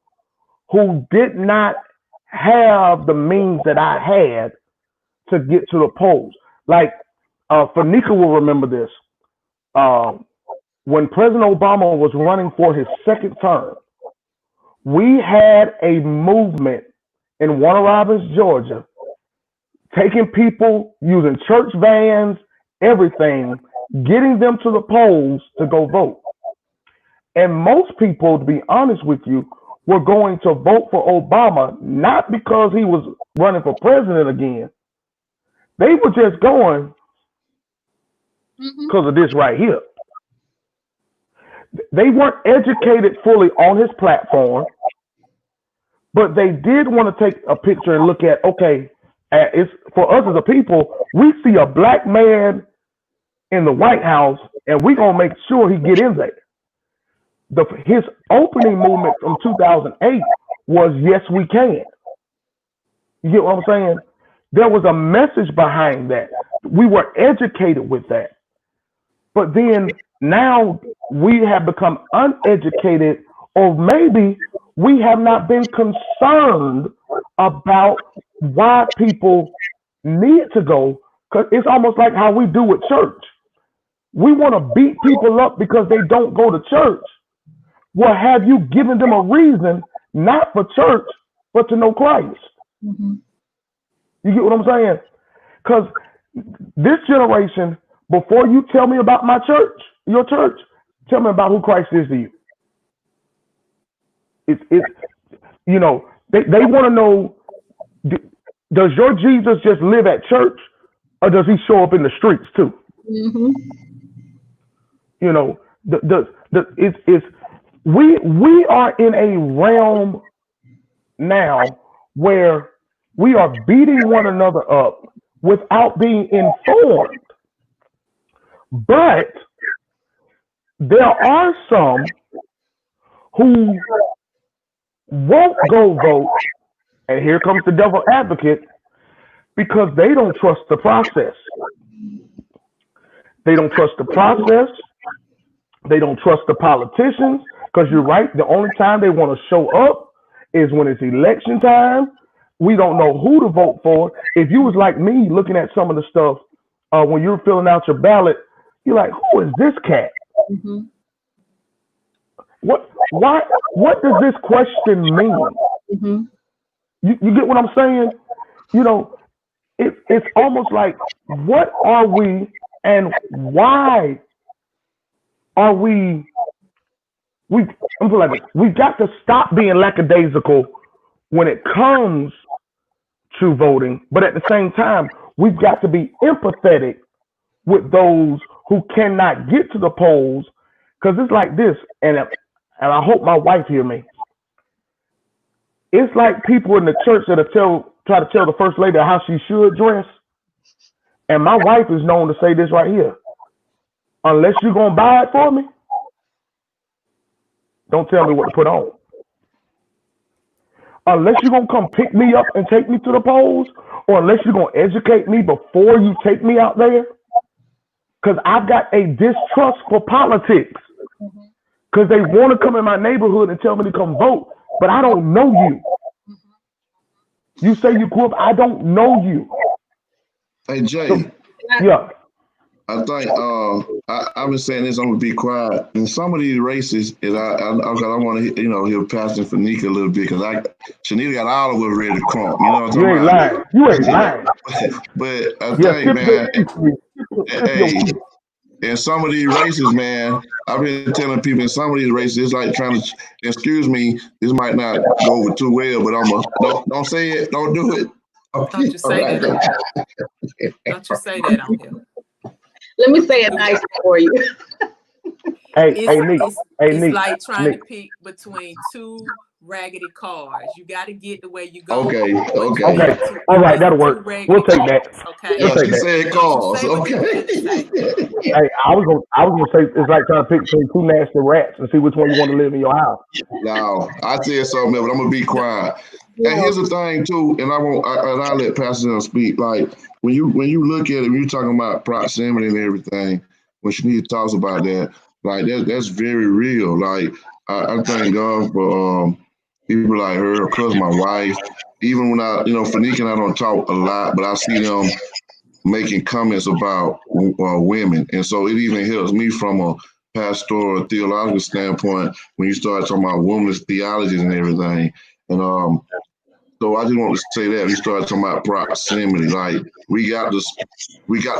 who did not have the means that I had to get to the polls. Like Fanika will remember this. When President Obama was running for his second term, we had a movement in Warner Robins, Georgia, taking people, using church vans, everything, getting them to the polls to go vote. And most people, to be honest with you, were going to vote for Obama, not because he was running for president again. They were just going because of this right here. They weren't educated fully on his platform, but they did want to take a picture and look at, okay, it's for us as a people, we see a black man in the White House and we're going to make sure he get in there. His opening movement from 2008 was yes, we can. You get what I'm saying? There was a message behind that. We were educated with that. But then now we have become uneducated, or maybe we have not been concerned about why people need to go, because it's almost like how we do with church. We want to beat people up because they don't go to church. Well, have you given them a reason, not for church, but to know Christ? You get what I'm saying? Because this generation, before you tell me about my church, your church, tell me about who Christ is to you. They want to know, does your Jesus just live at church, or does he show up in the streets too? We are in a realm now where we are beating one another up without being informed. But there are some who won't go vote, and here comes the devil advocate, because they don't trust the process. They don't trust the process. They don't trust the politicians, because you're right. The only time they want to show up is when it's election time. We don't know who to vote for. If you was like me looking at some of the stuff when you're filling out your ballot, you're like, who is this cat? Mm-hmm. What does this question mean? Mm-hmm. You get what I'm saying? You know, it's almost like, what are we and why are we? I'm like, we've got to stop being lackadaisical when it comes to voting, but at the same time, we've got to be empathetic with those who cannot get to the polls, because it's like this, and I hope my wife hear me. It's like people in the church that try to tell the first lady how she should dress, and my wife is known to say this right here: unless you're gonna buy it for me, don't tell me what to put on. Unless you're gonna come pick me up and take me to the polls, or unless you're gonna educate me before you take me out there, because I've got a distrust for politics. Because they want to come in my neighborhood and tell me to come vote, but I don't know you. You say you grew up, I don't know you. Hey Jay, So, yeah. I think I've been saying this. I'm gonna be quiet. In some of these races, I want to hear Pastor Fanika a little bit, because Shanita got all of us ready to crump. You know what I'm You ain't lying. You ain't lying. But I think, man, hey, in some of these races, man, I've been telling people in some of these races, it's like trying to, excuse me, this might not go over too well, but don't say it, don't do it. Don't you say that. Don't you say that on here. Let me say it nice for you. It's like trying to pick between two raggedy cars. You got to get the way you go. Okay. All right, that'll work. We'll take that. Okay. Yeah, she said cars. Okay. Hey, I was gonna say it's like trying to pick between two nasty rats and see which one you want to live in your house. No, I said something, but I'm gonna be quiet. Yeah. And here's the thing too, and I'll let Pastor speak. Like when you look at it, when you're talking about proximity and everything, when Shanita talks about that, like that's very real. Like I thank God for people like her, plus my wife. Even when Fanika and I don't talk a lot, but I see them making comments about women, and so it even helps me from a pastoral theological standpoint when you start talking about women's theologies and everything. And so I just want to say that we started talking about proximity. Like we got to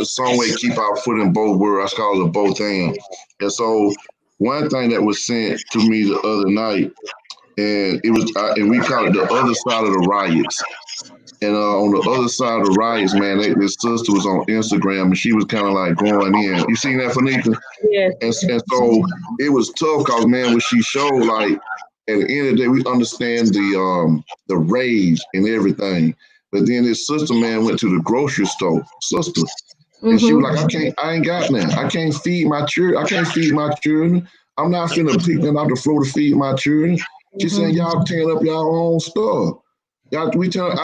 some way keep our foot in both worlds. I call it both ends. And so one thing that was sent to me the other night, and it was, and we call it the other side of the riots. And on the other side of the riots, man, this sister was on Instagram and she was kind of like going in. You seen that, Fanika? Yes. And so it was tough because, man, what she showed, like, at the end of the day, we understand the rage and everything. But then this sister, man, went to the grocery store, sister. And she was like, I ain't got nothing. I can't feed my children. I'm not finna pick them out the floor to feed my children. She said, y'all tearing up y'all own stuff.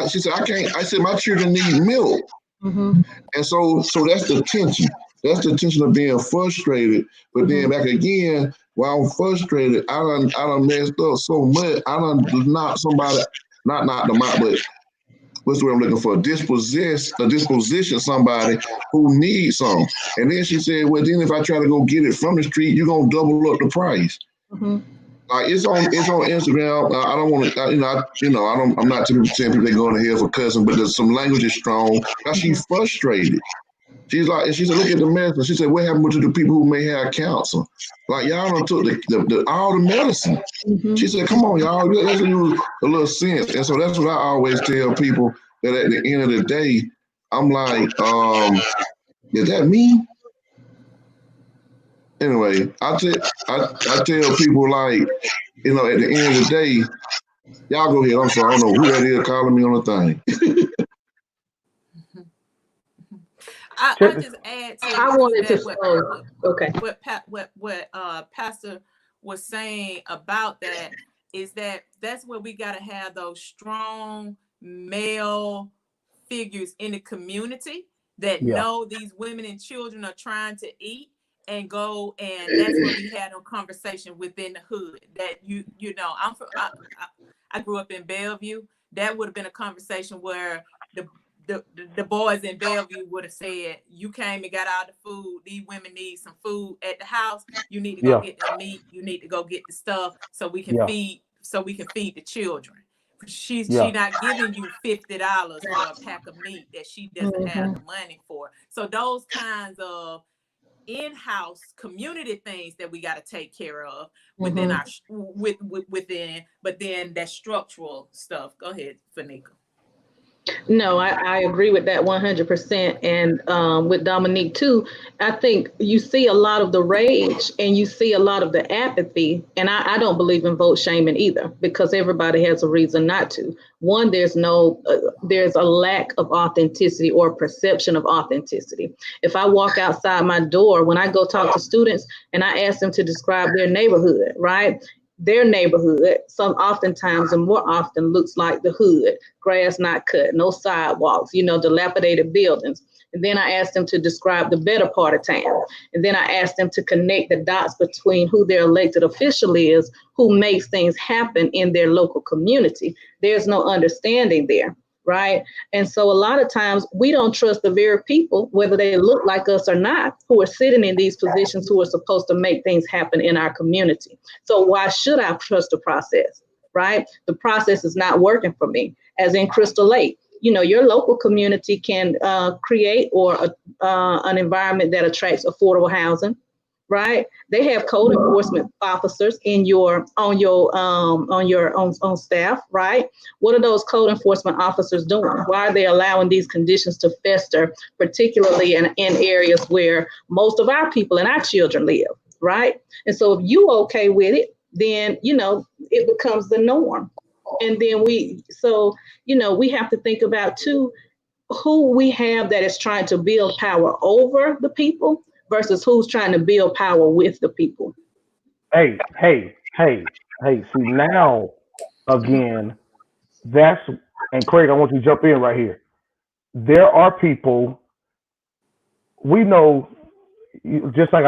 She said, I can't. I said, my children need milk. And so that's the tension. That's the tension of being frustrated. But then back again, while I'm frustrated, I done messed up so much. I done knocked somebody, not them out, but what's the word I'm looking for? Disposition somebody who needs some. And then she said, well, then if I try to go get it from the street, you're gonna double up the price. Like it's on Instagram. I don't want to, I'm not saying people they going to hell for cussing, but there's some language is strong. Now she's frustrated. She's like, and she said, look at the medicine. She said, what happened to the people who may have cancer? Like y'all done took all the medicine. She said, come on, y'all, let's use a little sense. And so that's what I always tell people, that at the end of the day, I'm like, is that me? Anyway, I tell people, like, at the end of the day, y'all go ahead. I'm sorry, I don't know who that is calling me on the thing. I just add to I wanted to what Pastor was saying about that is that's where we got to have those strong male figures in the community that Yeah. know these women and children are trying to eat and go, and that's where we had a conversation within the hood that you know, I grew up in Bellevue. That would have been a conversation where the boys in Bellevue would have said, you came and got all the food. These women need some food at the house. You need to go Yeah. get the meat. You need to go get the stuff so we can Yeah. feed the children. She Yeah. not giving you $50 for a pack of meat that she doesn't have the money for. So those kinds of in-house community things that we got to take care of within our within, but then that structural stuff. Go ahead, Fanika. No, I agree with that 100%. And with Dominique too, I think you see a lot of the rage and you see a lot of the apathy. And I don't believe in vote shaming either, because everybody has a reason not to. One, there's a lack of authenticity or perception of authenticity. If I walk outside my door, when I go talk to students and I ask them to describe their neighborhood, right? Their neighborhood, some oftentimes and more often looks like the hood, grass not cut, no sidewalks, dilapidated buildings. And then I asked them to describe the better part of town. And then I asked them to connect the dots between who their elected official is, who makes things happen in their local community. There's no understanding there. Right. And so a lot of times we don't trust the very people, whether they look like us or not, who are sitting in these positions, who are supposed to make things happen in our community. So why should I trust the process? Right. The process is not working for me, as in Crystal Lake. Your local community can create an environment that attracts affordable housing. Right. They have code enforcement officers on staff. Right. What are those code enforcement officers doing? Why are they allowing these conditions to fester, particularly in areas where most of our people and our children live? Right. And so if you okay with it, then, it becomes the norm. And then we have to think about too, who we have that is trying to build power over the people versus who's trying to build power with the people. Hey. See, now again, and Craig, I want you to jump in right here. There are people, we know, just like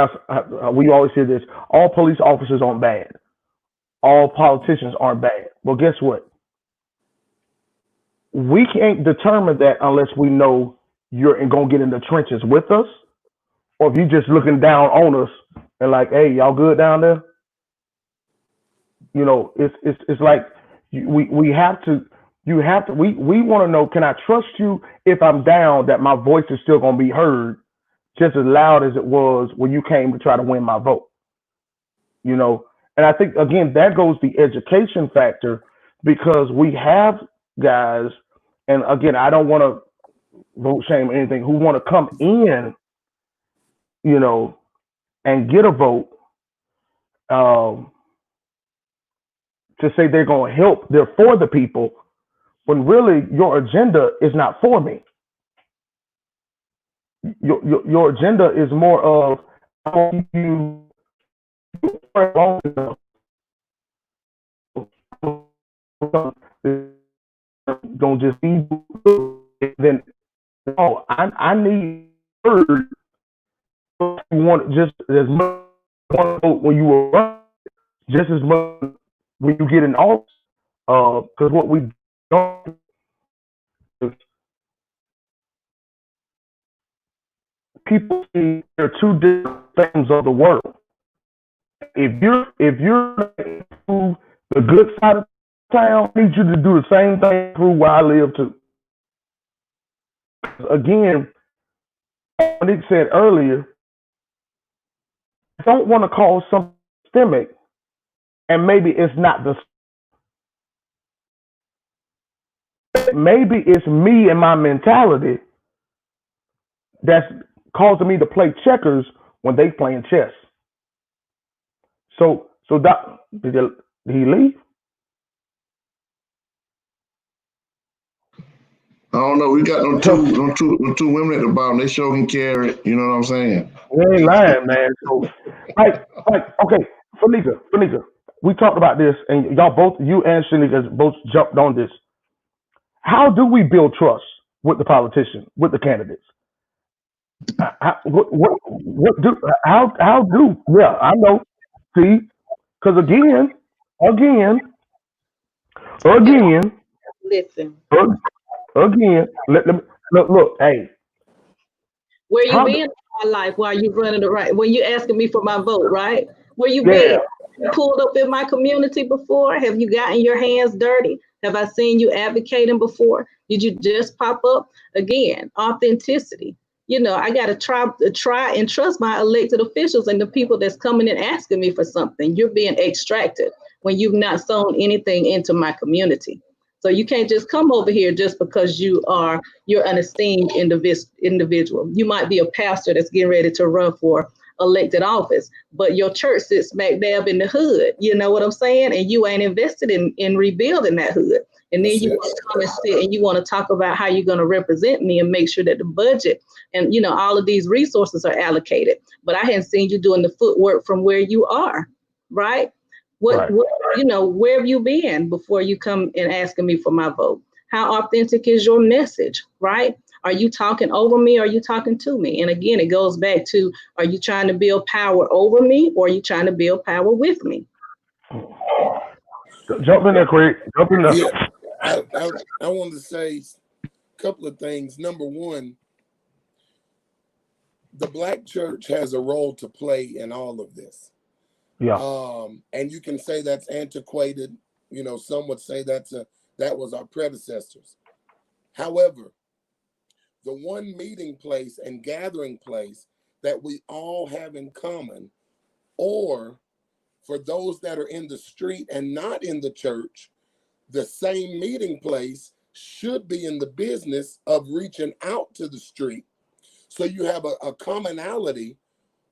we always hear this, all police officers aren't bad. All politicians aren't bad. Well, guess what? We can't determine that unless we know you're going to get in the trenches with us, or if you're just looking down on us and like, hey, y'all good down there? It's like we want to know, can I trust you if I'm down, that my voice is still going to be heard just as loud as it was when you came to try to win my vote? And I think, again, that goes the education factor, because we have guys, and again, I don't want to vote shame or anything, who want to come in, and get a vote to say they're going to help, they're for the people, when really your agenda is not for me. Your agenda is more of, you long enough, don't just be, then I need heard. You want just as much when you were just as much when you get in office, because what we don't is people see there are two different things of the world. If you're to the good side of town, I need you to do the same thing through where I live too. Again, Nick said earlier, I don't want to call something systemic, and maybe it's not maybe it's me and my mentality that's causing me to play checkers when they playing chess. So that, did he leave? I don't know. We got no two women at the bottom. They sure can carry it. You know what I'm saying? You ain't lying, man. So, okay, Fanika, we talked about this, and y'all both, you and Shanika, both jumped on this. How do we build trust with the politicians, with the candidates? What do, how do, yeah, I know. See, because again, Yeah, again, listen. ag- again, let me, look, hey, Where you how, been in my life while you running the right? When you asking me for my vote, right? Where you yeah, been? You pulled up in my community before? Have you gotten your hands dirty? Have I seen you advocating before? Did you just pop up? Again, authenticity. You know, I got to try and trust my elected officials and the people that's coming and asking me for something. You're being extracted when you've not sown anything into my community. So you can't just come over here just because you're an esteemed individual. You might be a pastor that's getting ready to run for elected office, but your church sits smack dab in the hood. You know what I'm saying? And you ain't invested in rebuilding that hood. And then That's you it. want to come and sit and you want to talk about how you're going to represent me and make sure that the budget and all of these resources are allocated. But I hadn't seen you doing the footwork from where you are, right? What, right, what where have you been before you come and asking me for my vote? How authentic is your message, right? Are you talking over me or are you talking to me? And again, it goes back to, are you trying to build power over me or are you trying to build power with me? jump in there, Craig, jump in there. Yeah, I wanted to say a couple of things. Number one, the black church has a role to play in all of this. Yeah, And you can say that's antiquated. You know, some would say that was our predecessors. However, the one meeting place and gathering place that we all have in common, or for those that are in the street and not in the church, the same meeting place should be in the business of reaching out to the street. So you have a commonality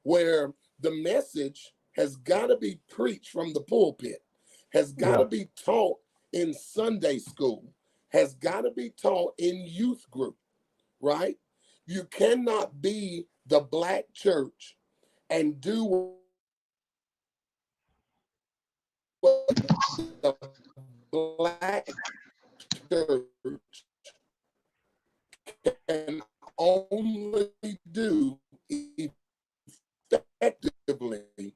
where the message has got to be preached from the pulpit, has got yeah, to be taught in Sunday school, has got to be taught in youth group, right? You cannot be the black church and do what the black church can only do effectively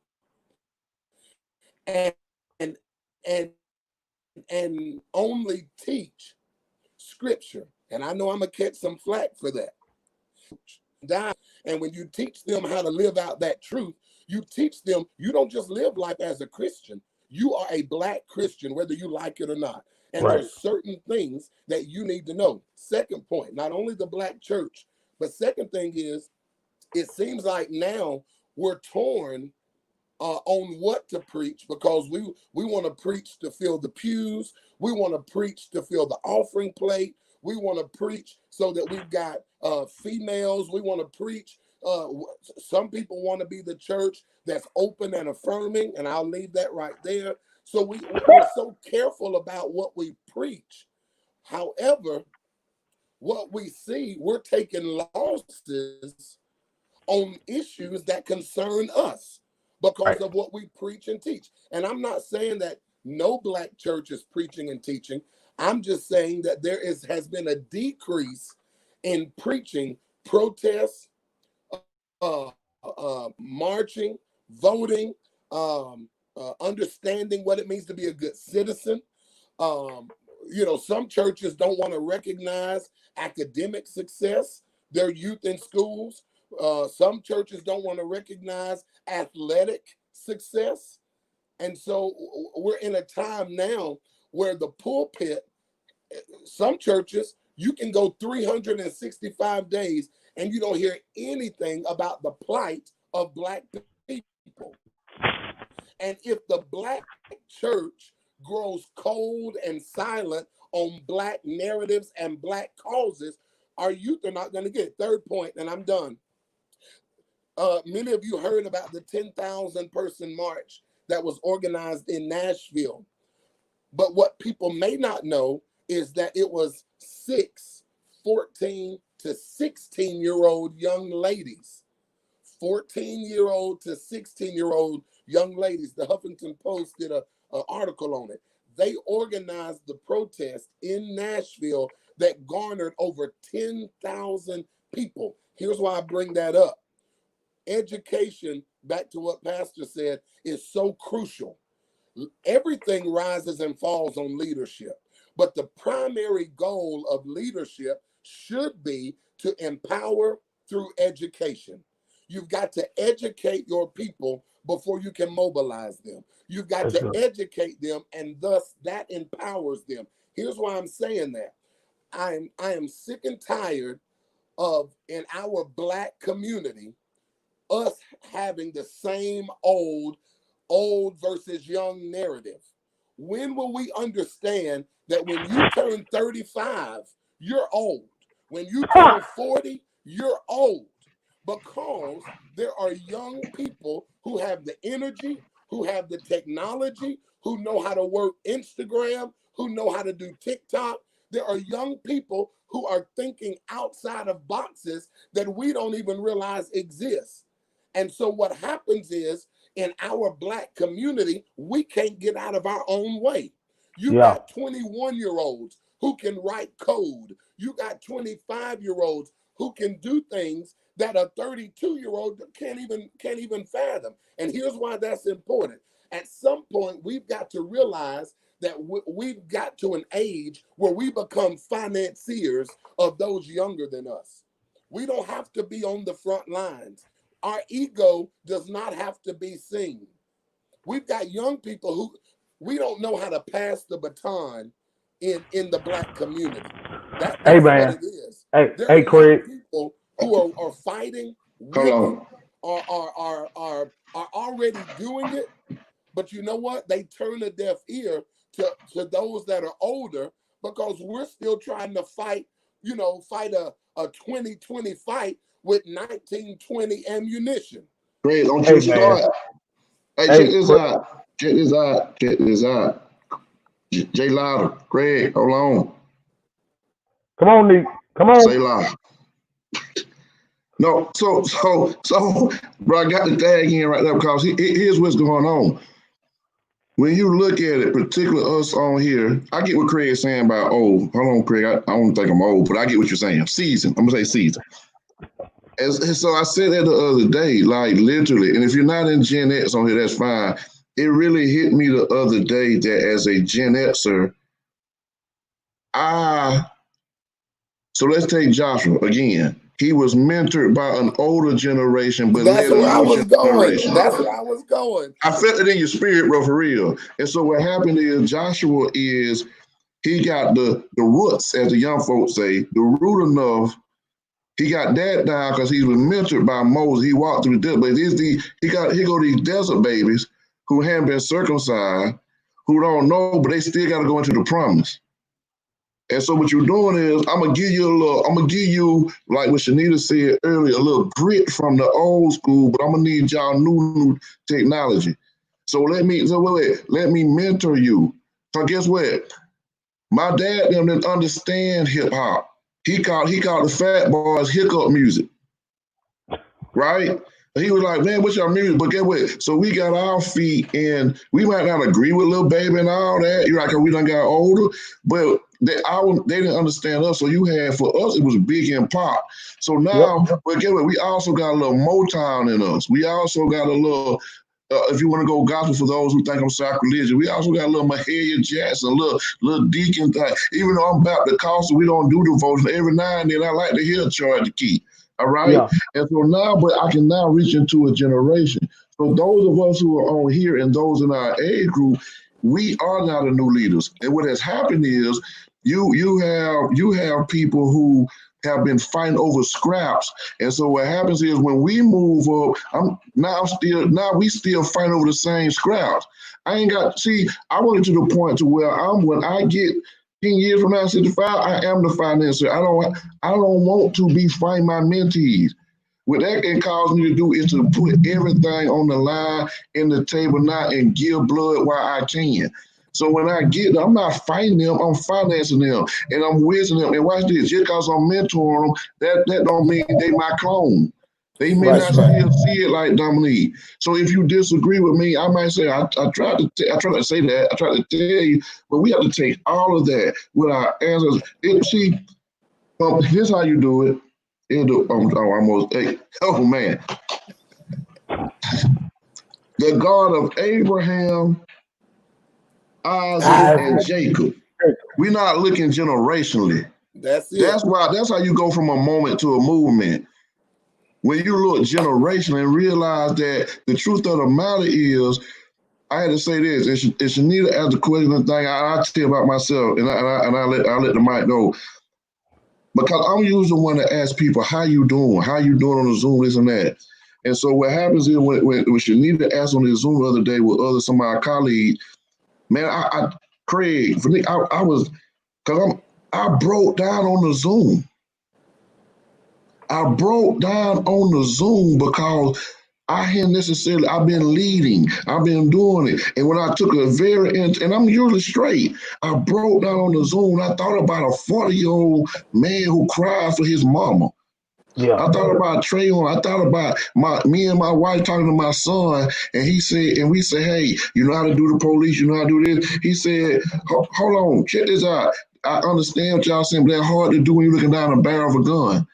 and and and and only teach scripture. And I know I'm gonna catch some flack for that. And when you teach them how to live out that truth, you teach them you don't just live life as a Christian. You are a black Christian, whether you like it or not. And right, there's certain things that you need to know. Second point, not only the black church, but second thing is, it seems like now we're torn on what to preach, because we want to preach to fill the pews, we want to preach to fill the offering plate, we want to preach so that we've got females, we want to preach. Some people want to be the church that's open and affirming, and I'll leave that right there. So we're so careful about what we preach. However, what we see, we're taking losses on issues that concern us because right, of what we preach and teach. And I'm not saying that no black church is preaching and teaching. I'm just saying that has been a decrease in preaching, protests, uh, marching, voting, understanding what it means to be a good citizen. Um, some churches don't want to recognize academic success, their youth in schools. Some churches don't want to recognize athletic success. And so we're in a time now where the pulpit, some churches, you can go 365 days and you don't hear anything about the plight of black people. And if the black church grows cold and silent on black narratives and black causes, our youth are not going to get it. Third point, and I'm done. Many of you heard about the 10,000 person march that was organized in Nashville. But what people may not know is that it was 14 to 16-year-old young ladies, 14-year-old to 16-year-old young ladies. The Huffington Post did an article on it. They organized the protest in Nashville that garnered over 10,000 people. Here's why I bring that up. Education, back to what Pastor said, is so crucial. Everything rises and falls on leadership, but the primary goal of leadership should be to empower through education. You've got to educate your people before you can mobilize them. You've got That's to good. educate them, and thus that empowers them. Here's why I'm saying that. I am sick and tired of, in our Black community, us having the same old versus young narrative. When will we understand that when you turn 35, you're old? When you turn 40, you're old. Because there are young people who have the energy, who have the technology, who know how to work Instagram, who know how to do TikTok. There are young people who are thinking outside of boxes that we don't even realize exist. And so what happens is, in our Black community, we can't get out of our own way. You got 21-year-olds who can write code. You got 25-year-olds who can do things that a 32-year-old can't even fathom. And here's why that's important. At some point, we've got to realize that we've got to an age where we become financiers of those younger than us. We don't have to be on the front lines. Our ego does not have to be seen. We've got young people who we don't know how to pass the baton in the Black community. That's Hey, what man. it is. Hey, There are young Craig. people who are fighting, winning, are already doing it, but you know what? They turn a deaf ear to those that are older, because we're still trying to fight a 2020 fight with 1920 ammunition. Craig, don't Hey, you start. man. Hey, Hey, check this out. Check this out. Jay Louder. Craig, hold on. Come on, Nick. Come on. Say loud. No, so, bro, I got the tag in right there, because here's what's going on. When you look at it, particularly us on here, I get what Craig's saying about old. Hold on, Craig, I don't think I'm old, but I get what you're saying. Season, I'm gonna say season. And so I said that the other day, like literally, and if you're not in Gen X on here, that's fine. It really hit me the other day that as a Gen Xer, so let's take Joshua again. He was mentored by an older generation, but That's led a where I new was going. generation. That's where I was going. I felt it in your spirit, bro, for real. And so what happened is Joshua he got the roots, as the young folks say, the root enough. He got that down because he was mentored by Moses. He walked through the desert. But he go these desert babies who haven't been circumcised, who don't know, but they still got to go into the promise. And so what you're doing is, I'm gonna give you, like what Shanita said earlier, a little grit from the old school, but I'm gonna need y'all new technology. So let me mentor you. So guess what? My dad didn't understand hip hop. He called the Fat Boys hiccup music, right? He was like, man, what's your music? But get what? So we got our feet in. We might not agree with Lil Baby and all that. You're like, we done got older, but they didn't understand us. So you had, for us, it was big in pop. So now, but get what? We also got a little Motown in us. We also got a little, if you want to go gospel for those who think I'm sacrilegious, we also got a little Mahalia Jackson, a little Deacon thing. Even though I'm Baptist, we don't do devotion. Every now and then I like to hear Charge the Key. All right. Yeah. And so now, but I can now reach into a generation. So those of us who are on here and those in our age group, we are now the new leaders. And what has happened is you have people who have been fighting over scraps. And so what happens is when we move up, we still fighting over the same scraps. I want it to the point to where when I get 10 years from now, 65, I am the financier. I don't want to be fighting my mentees. What that can cause me to do is to put everything on the line in the table now and give blood while I can. So when I get them, I'm not fighting them, I'm financing them and I'm whizzing them. And watch this, just because I'm mentoring them, that don't mean they my clone. They may not still see it like Dominique. So if you disagree with me, I might say, I tried to say that, I tried to tell you, but we have to take all of that with our answers. Here's how you do it. Oh man, the God of Abraham, Isaac, and Jacob. We're not looking generationally. That's it. That's how you go from a moment to a movement. When you look generationally and realize that the truth of the matter is, I had to say this. If Shanita asked the question thing, I tell you about myself, and I let the mic go. Because I'm usually the one that asks people, how you doing? How you doing on the Zoom, this and that. And so what happens is when Shanita asked on the Zoom the other day with some of my colleagues, man, Craig, for me, I broke down on the Zoom. I broke down on the Zoom because I've been leading, I've been doing it. And when I took and I'm usually straight, I broke down on the Zoom. I thought about a 40-year-old man who cried for his mama. Yeah. I thought about Trayon. I thought about me and my wife talking to my son, and we said, hey, you know how to do the police, you know how to do this. He said, hold on, check this out. I understand what y'all saying, but that's hard to do when you're looking down the barrel of a gun.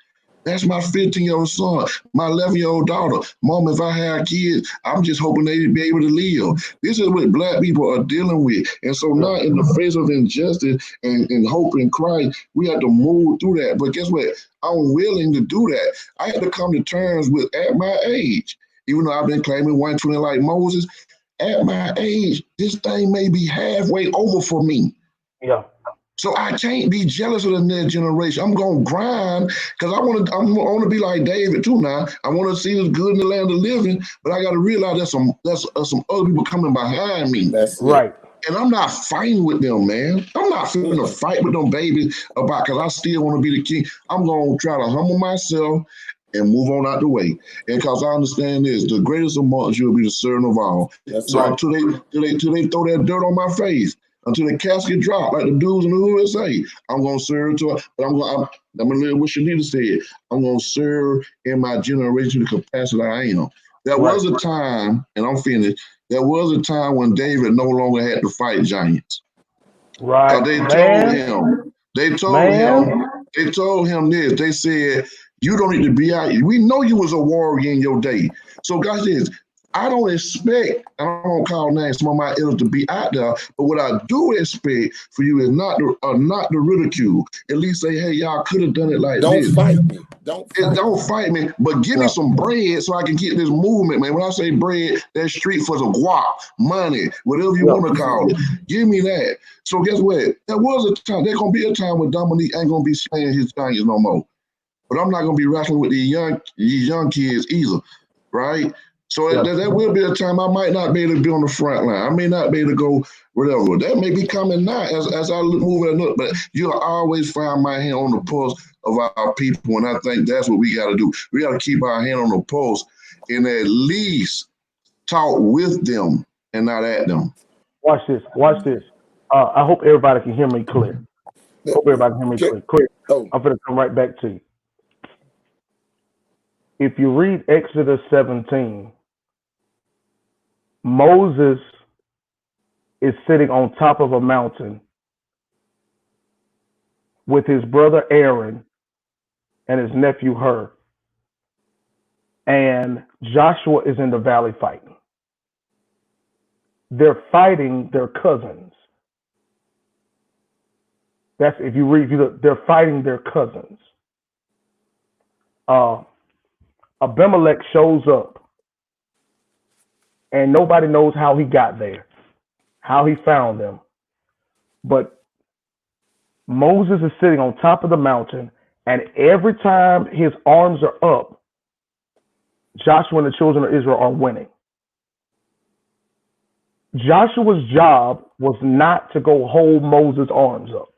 That's my 15-year-old son, my 11-year-old daughter. Mom, if I have kids, I'm just hoping they'd be able to live. This is what Black people are dealing with. And so now in the face of injustice and hope in Christ, we have to move through that. But guess what? I'm willing to do that. I had to come to terms with, at my age, even though I've been claiming 120 like Moses, at my age, this thing may be halfway over for me. Yeah. So I can't be jealous of the next generation. I'm gonna grind because I want to be like David too. Now I want to see the good in the land of living, but I got to realize there's some other people coming behind me. That's right. And I'm not fighting with them, man. I'm not finna to fight with them babies about because I still want to be the king. I'm gonna try to humble myself and move on out the way. And because I understand this, the greatest amongst you will be the servant of all. That's so right. until they throw that dirt on my face, until the casket drop, like the dudes in the hood say, I'm gonna serve but I'm gonna live what Shanita said. I'm gonna serve in my generation the capacity I am. There was a time, and I'm finished. There was a time when David no longer had to fight giants. Right. They told him this. They said, you don't need to be out. We know you was a warrior in your day. So guys, I don't call names, some of my elders to be out there, but what I do expect for you is not the ridicule. At least say, hey, y'all could have done it like this. Don't fight me, but give me some bread so I can get this movement, man. When I say bread, that's street for some guap, money, whatever you want to call it. Give me that. So guess what? There was a time, there's going to be a time when Dominique ain't going to be slaying his giants no more. But I'm not going to be wrestling with these young kids either, right? So there will be a time I might not be able to be on the front line. I may not be able to go whatever. That may be coming now as I move and look, but you'll always find my hand on the pulse of our people, and I think that's what we got to do. We got to keep our hand on the pulse and at least talk with them and not at them. Watch this. I hope everybody can hear me clear. Quick. I'm going to come right back to you. If you read Exodus 17, Moses is sitting on top of a mountain with his brother Aaron and his nephew Hur. And Joshua is in the valley fighting. They're fighting their cousins. That's if you read, they're fighting their cousins. Abimelech shows up, and nobody knows how he got there, how he found them. But Moses is sitting on top of the mountain, and every time his arms are up, Joshua and the children of Israel are winning. Joshua's job was not to go hold Moses' arms up.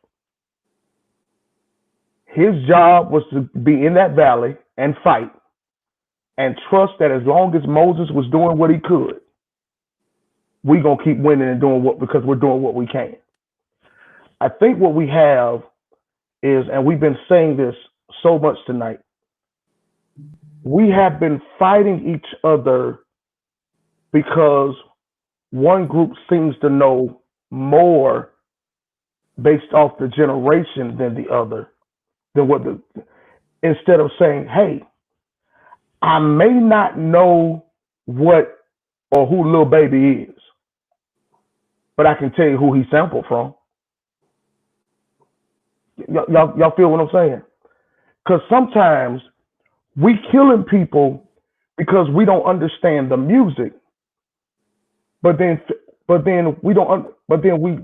His job was to be in that valley and fight and trust that as long as Moses was doing what he could, we're going to keep winning and because we're doing what we can. I think what we have is, and we've been saying this so much tonight, we have been fighting each other because one group seems to know more based off the generation than the other. instead of saying, hey, I may not know what or who Lil Baby is, but I can tell you who he sampled from. Y'all feel what I'm saying? Because sometimes we killing people because we don't understand the music, but then we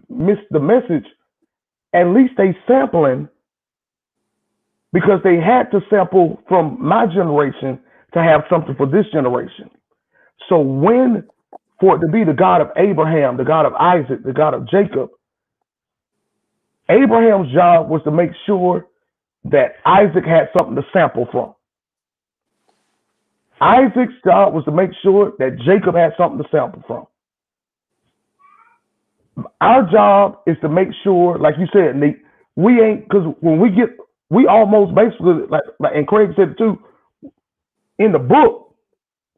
miss the message. At least they sampling because they had to sample from my generation to have something for this generation. So for it to be the God of Abraham, the God of Isaac, the God of Jacob, Abraham's job was to make sure that Isaac had something to sample from. Isaac's job was to make sure that Jacob had something to sample from. Our job is to make sure, like you said, Nate, we ain't, because when we almost basically, like and Craig said it too, in the book,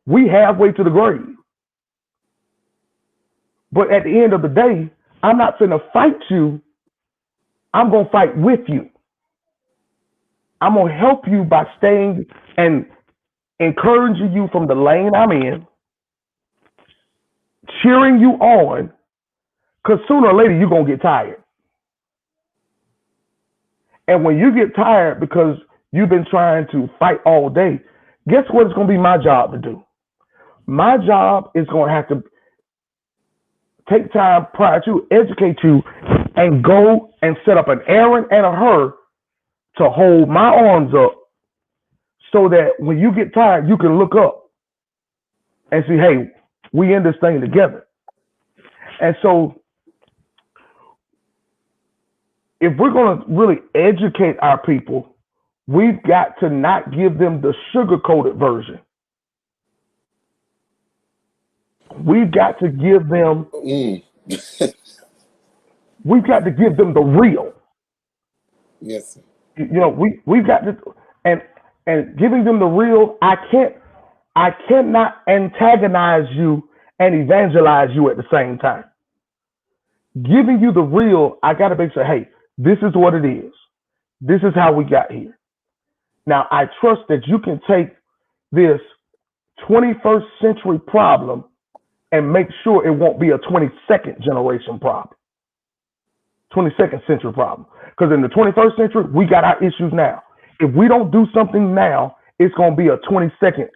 we halfway to the grave. But at the end of the day, I'm not going to fight you. I'm going to fight with you. I'm going to help you by staying and encouraging you from the lane I'm in, cheering you on, because sooner or later you're going to get tired. And when you get tired because you've been trying to fight all day, guess what it's going to be my job to do? My job is going to have to take time prior to educate you and go and set up an Aaron and a Hur to hold my arms up so that when you get tired, you can look up and see, hey, we in this thing together. And so if we're going to really educate our people, we've got to not give them the sugar-coated version. We've got to give them we've got to give them the real. Yes. You know, we've got to, and giving them the real, I cannot antagonize you and evangelize you at the same time. Giving you the real, I got to make sure, hey, this is what it is. This is how we got here. Now, I trust that you can take this 21st century problem and make sure it won't be a 22nd generation problem. 22nd century problem. Because in the 21st century, we got our issues now. If we don't do something now, it's going to be a 22nd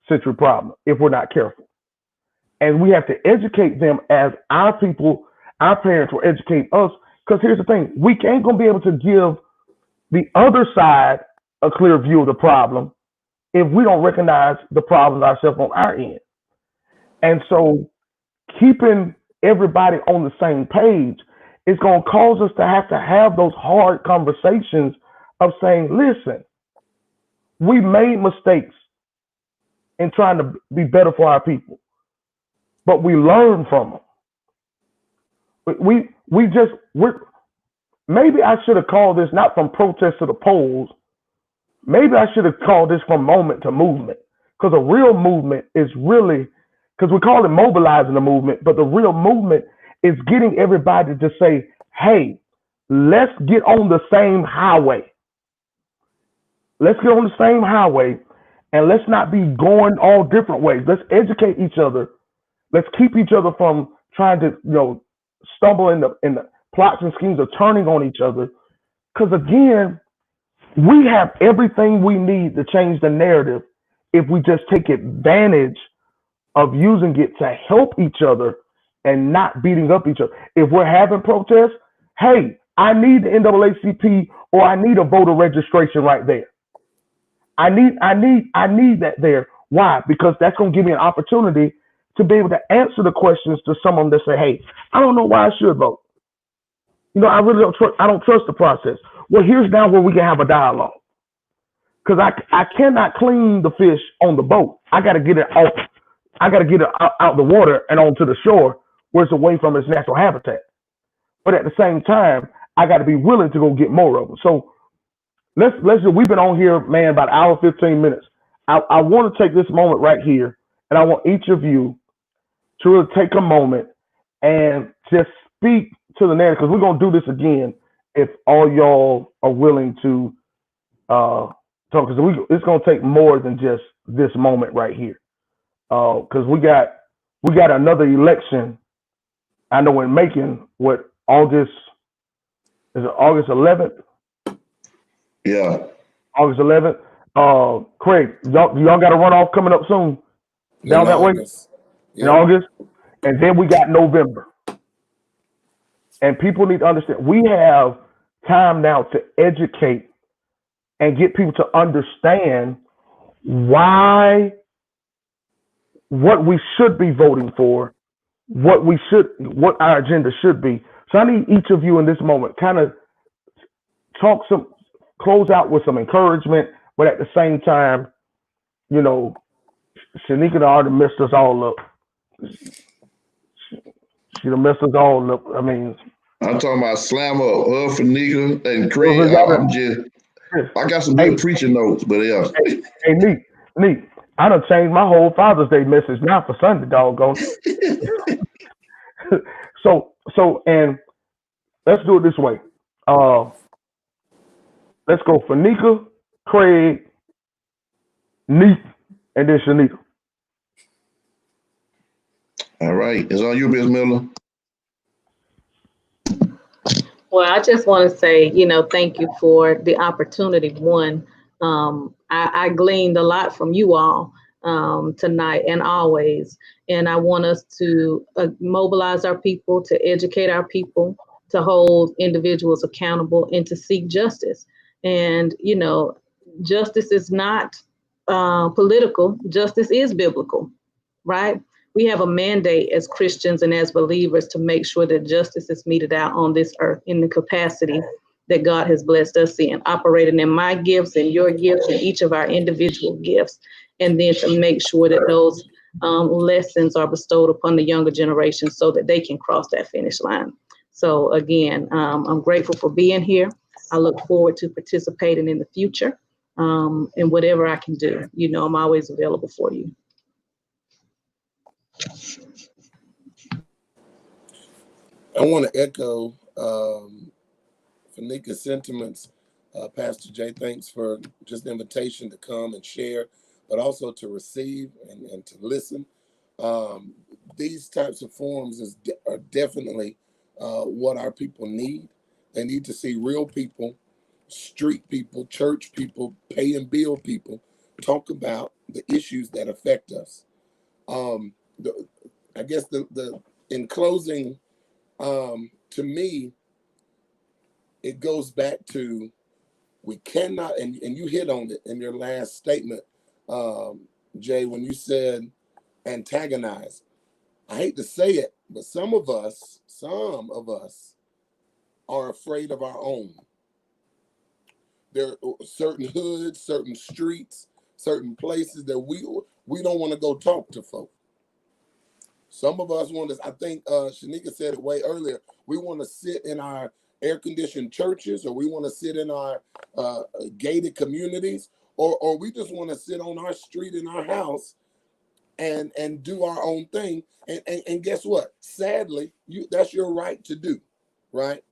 century problem if we're not careful. And we have to educate them as our people, our parents will educate us. Because here's the thing, we ain't going to be able to give the other side a clear view of the problem if we don't recognize the problems ourselves on our end. And so keeping everybody on the same page is going to cause us to have those hard conversations of saying, listen, we made mistakes in trying to be better for our people, but we learn from them. Maybe I should have called this not from protest to the polls. Maybe I should have called this from moment to movement, because a real movement is really, because we call it mobilizing the movement, but the real movement is getting everybody to say, hey, let's get on the same highway. Let's get on the same highway, and let's not be going all different ways. Let's educate each other. Let's keep each other from trying to, stumble in the plots and schemes of turning on each other. Because again, we have everything we need to change the narrative if we just take advantage of using it to help each other and not beating up each other. If we're having protests, hey, I need the NAACP or I need a voter registration right there. I need that there. Why? Because that's going to give me an opportunity to be able to answer the questions to someone that say, hey, I don't know why I should vote. I really don't trust the process. Well, here's now where we can have a dialogue. Because I cannot clean the fish on the boat. I got to get it out. I got to get it out the water and onto the shore where it's away from its natural habitat. But at the same time, I got to be willing to go get more of them. So let's we've been on here, man, about an hour, 15 minutes. I want to take this moment right here, and I want each of you to really take a moment and just speak to the narrative, because we're going to do this again if all y'all are willing to So, because it's going to take more than just this moment right here. Because we got another election. I know in Macon, what August is it? August 11th. Yeah. August 11th. Craig, y'all got a runoff coming up soon down that way in Yeah. August, and then we got November. And people need to understand we have time now to educate and get people to understand why, what we should be voting for, what our agenda should be. So I need each of you in this moment kind of close out with some encouragement, but at the same time, you know, Shanika already messed us all up. She done messed us all up. I mean, I'm talking about Slammer, Fanika, and Craig. I got some hey, good preaching notes, but yeah. hey, neat. I done changed my whole Father's Day message now for Sunday, doggone. So, and let's do it this way. Let's go for Nika, Craig, Neat, and then Shanika. All right. It's on you, Miss Miller. Well, I just want to say, thank you for the opportunity. One, I gleaned a lot from you all tonight and always. And I want us to mobilize our people, to educate our people, to hold individuals accountable, and to seek justice. And, justice is not political, justice is biblical, right? We have a mandate as Christians and as believers to make sure that justice is meted out on this earth in the capacity that God has blessed us in, operating in my gifts and your gifts and each of our individual gifts, and then to make sure that those lessons are bestowed upon the younger generation so that they can cross that finish line. So again, I'm grateful for being here. I look forward to participating in the future and whatever I can do. I'm always available for you. I want to echo Fanika's sentiments. Pastor Jay, thanks for just the invitation to come and share, but also to receive and to listen. These types of forums are definitely what our people need. They need to see real people, street people, church people, pay and bill people talk about the issues that affect us. I guess in closing, to me, it goes back to we cannot, and you hit on it in your last statement, Jay, when you said antagonize. I hate to say it, but some of us are afraid of our own. There are certain hoods, certain streets, certain places that we don't want to go talk to folks. Some of us want to, I think Shanika said it way earlier, we want to sit in our air-conditioned churches, or we want to sit in our gated communities, or we just want to sit on our street in our house and do our own thing. And guess what? Sadly, that's your right to do, right?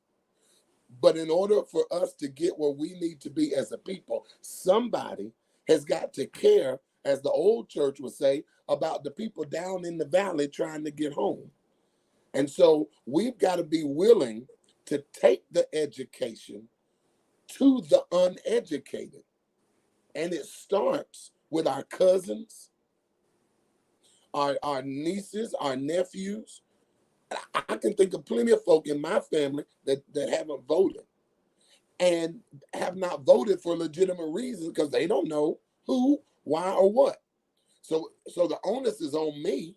But in order for us to get where we need to be as a people, somebody has got to care, as the old church would say, about the people down in the valley trying to get home. And so we've got to be willing to take the education to the uneducated. And it starts with our cousins, our nieces, our nephews. I can think of plenty of folk in my family that haven't voted and have not voted for legitimate reasons because they don't know who, why, or what. So the onus is on me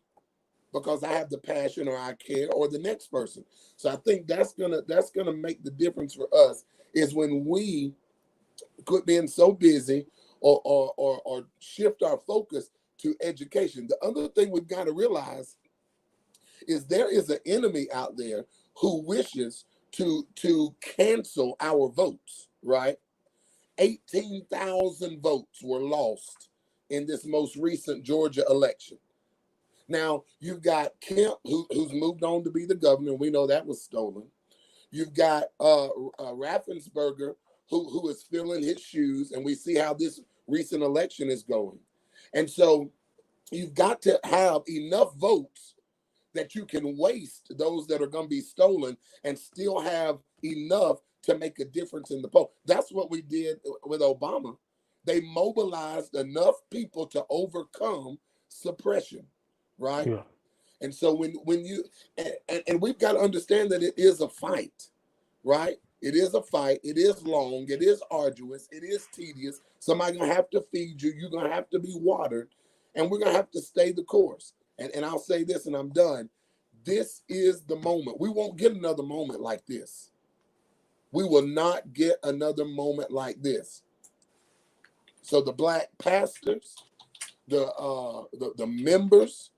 because I have the passion or I care, or the next person. So I think that's gonna make the difference for us, is when we quit being so busy or shift our focus to education. The other thing we've got to realize is there is an enemy out there who wishes to cancel our votes, right? 18,000 votes were lost in this most recent Georgia election. Now, you've got Kemp, who's moved on to be the governor. We know that was stolen. You've got Raffensperger, who is filling his shoes, and we see how this recent election is going. And so you've got to have enough votes that you can waste those that are going to be stolen and still have enough to make a difference in the poll. That's what we did with Obama. They mobilized enough people to overcome suppression, right? Yeah. And so when you and we've got to understand that it is a fight, right? It is a fight. It is long. It is arduous. It is tedious. Somebody's gonna have to feed you. You're gonna have to be watered, and we're gonna have to stay the course. And I'll say this, and I'm done. This is the moment. We won't get another moment like this. We will not get another moment like this. So the black pastors, the members,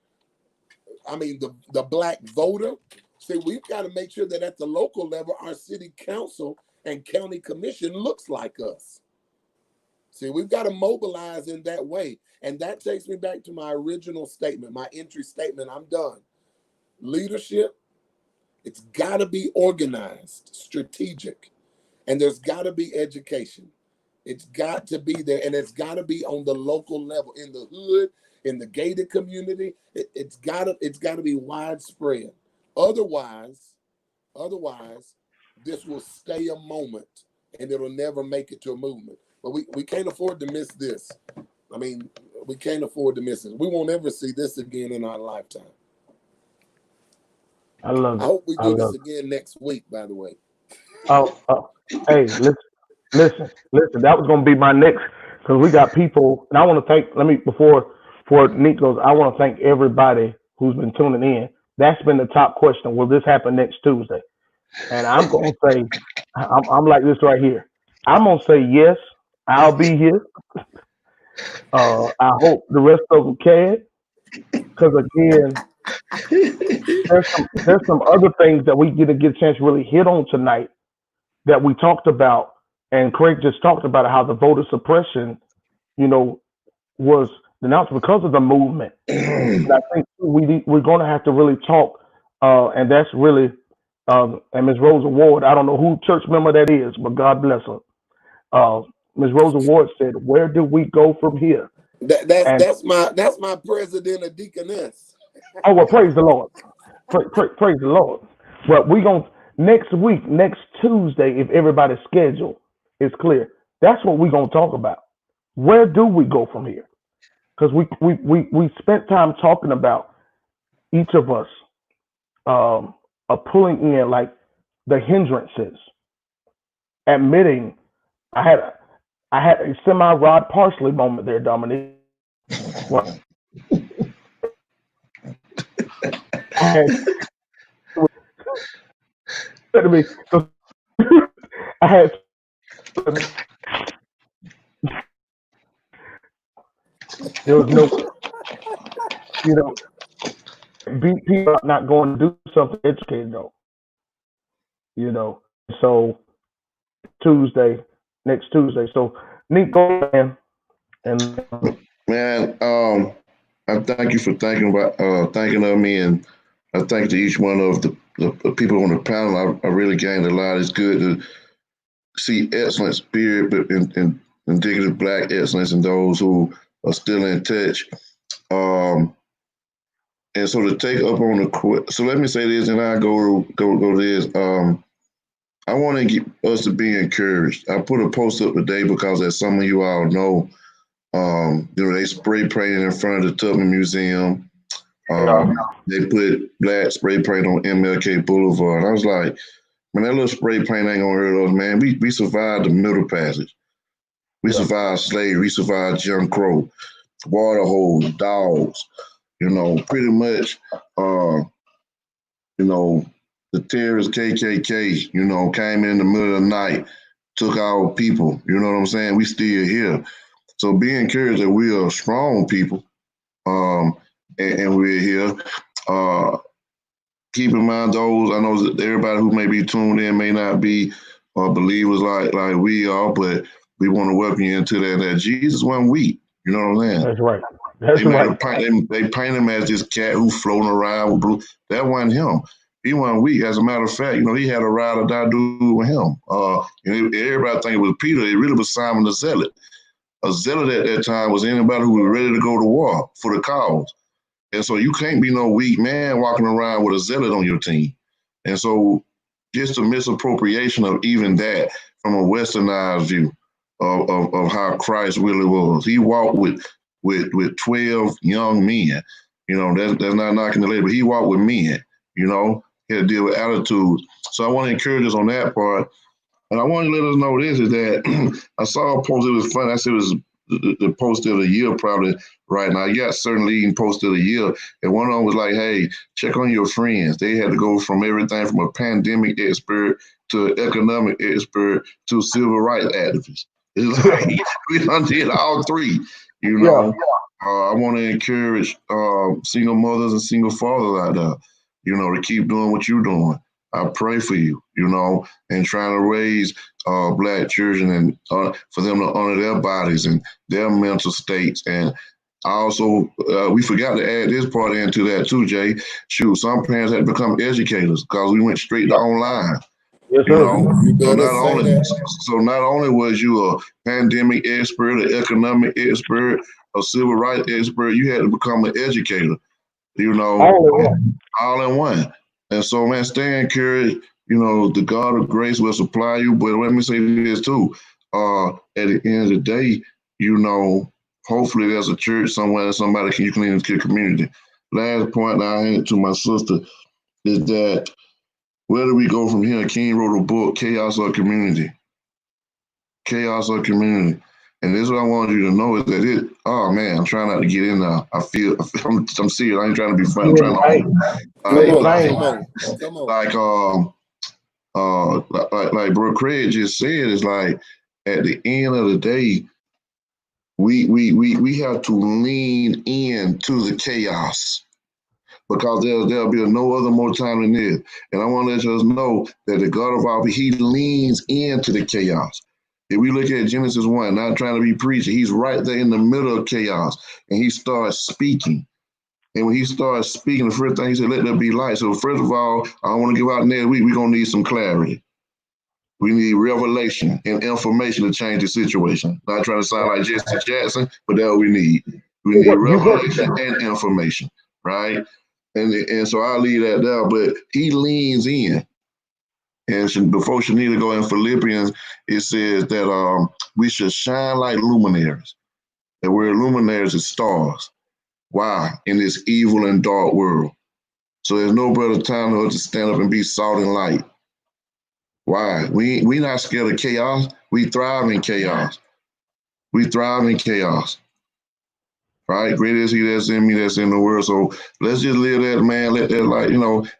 I mean the black voter. See, we've got to make sure that at the local level, our city council and county commission looks like us. See, we've got to mobilize in that way. And that takes me back to my original statement, my entry statement. I'm done. Leadership, it's got to be organized, strategic, and there's got to be education. It's got to be there, and it's got to be on the local level, in the hood, in the gated community. It's got to be widespread. Otherwise, this will stay a moment, and it'll never make it to a movement. But we can't afford to miss this. I mean, we can't afford to miss it. We won't ever see this again in our lifetime. I love it. I hope we do this again next week, by the way. Hey, listen. That was going to be my next, because we got people, and I want to thank, before Nick goes, I want to thank everybody who's been tuning in. That's been the top question. Will this happen next Tuesday? And I'm going to say, I'm like this right here. I'm going to say yes, I'll be here. I hope the rest of them can, because again, there's some other things that we get a chance to really hit on tonight that we talked about, and Craig just talked about how the voter suppression, was denounced because of the movement. And I think we're going to have to really talk, and that's really, and Ms. Rosa Ward, I don't know who church member that is, but God bless her. Ms. Rosa Ward said, "Where do we go from here?" That's my president of deaconess. Oh, well, praise the Lord. Praise the Lord. But we're going to, next week, next Tuesday, if everybody's schedule is clear, that's what we're going to talk about. Where do we go from here? Because we spent time talking about each of us are pulling in like the hindrances, admitting I had a semi-Rod Parsley moment there, Dominique. Well, I had there was no, beat people up not going to do something educated though. So next Tuesday. So Nick, go ahead and man, I thank you for thinking of me, and I thank to each one of the people on the panel. I really gained a lot. It's good to see excellence, spirit, and indicative Black excellence in those who are still in touch. And so to take up on so let me say this, and I go this. I want to get us to be encouraged. I put a post up today because, as some of you all know, they spray painted in front of the Tubman Museum. They put black spray paint on MLK Boulevard. And I was like, man, that little spray paint ain't gonna hurt us, man. We survived the Middle Passage. We survived slavery. We survived Jim Crow, water holes, dogs. Pretty much, the terrorist KKK, came in the middle of the night, took our people. You know what I'm saying? We still here. So be encouraged that we are strong people, and we're here. Keep in mind those, I know that everybody who may be tuned in may not be believers like we are, but we want to welcome you into that Jesus wasn't weak. You know what I'm saying? That's right. That's right. They paint him as this cat who floating around with blue. That wasn't him. He wasn't weak. As a matter of fact, he had a ride or die dude with him. And everybody think it was Peter. It really was Simon the Zealot. A zealot at that time was anybody who was ready to go to war for the cause. And so you can't be no weak man walking around with a zealot on your team. And so just a misappropriation of even that from a westernized view of how Christ really was. He walked with 12 young men. That's not knocking the lady, but he walked with men, he had to deal with attitudes. So I want to encourage us on that part. And I want to let us know this is that I saw a post, it was funny. I said it was the post of the year probably right now. You got certain leading post of the year. And one of them was like, hey, check on your friends. They had to go from everything from a pandemic expert to economic expert to civil rights activist. It's like we done did all three, Yeah. I want to encourage single mothers and single fathers out there, to keep doing what you're doing. I pray for you, and trying to raise Black children and for them to honor their bodies and their mental states. And also, we forgot to add this part into that too, Jay. Shoot, some parents had to become educators because we went straight to online. Yes, You So better say that. not only was you a pandemic expert, an economic expert, a civil rights expert, you had to become an educator. All in one. And so, man, stay encouraged. The God of grace will supply you. But let me say this too. At the end of the day, hopefully there's a church somewhere that somebody you can lean into the community. Last point I had to my sister is that where do we go from here? King wrote a book, Chaos or Community. Chaos or Community. And this is what I want you to know is that I'm trying not to get in there. I'm serious. I ain't trying to be funny. I'm trying to Come on. Like Bro Craig just said, it's like at the end of the day, we have to lean into the chaos because there'll be no other more time than this. And I want to let you know that the God of all, he leans into the chaos. If we look at Genesis 1, not trying to be preachy, he's right there in the middle of chaos and he starts speaking. And when he starts speaking, the first thing he said, let there be light. So first of all, I want to give out next week, we're going to need some clarity. We need revelation and information to change the situation. Not trying to sound like Jesse Jackson, but that's what we need. We need revelation and information, right? And so I'll leave that there, but he leans in. And before Shanita go in Philippians, it says that we should shine like luminaries. That we're luminaries as stars. Why? In this evil and dark world. So there's no better time than to stand up and be salt and light. Why? We not scared of chaos. We thrive in chaos. We thrive in chaos. Right? Great is he that's in me, that's in the world. So let's just live that, man. Let that light,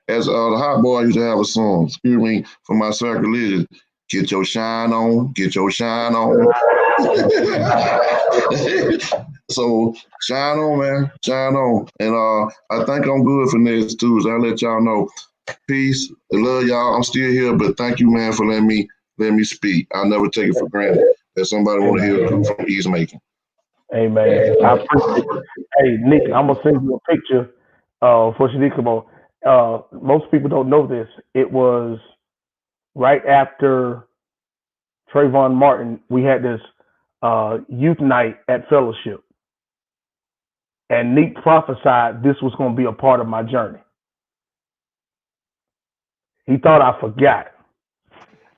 as the Hot Boy used to have a song, excuse me for my sacrilegious, get your shine on, get your shine on. So shine on, man, shine on. And I think I'm good for next Tuesday. I'll let y'all know. Peace. I love y'all. I'm still here, but thank you, man, for letting me speak. I'll never take it for granted that somebody want to hear from East Macon. Amen. I appreciate it. Hey, Nick, I'm gonna send you a picture for Shanika. Most people don't know this. It was right after Trayvon Martin. We had this youth night at Fellowship, and Nick prophesied this was going to be a part of my journey. He thought I forgot.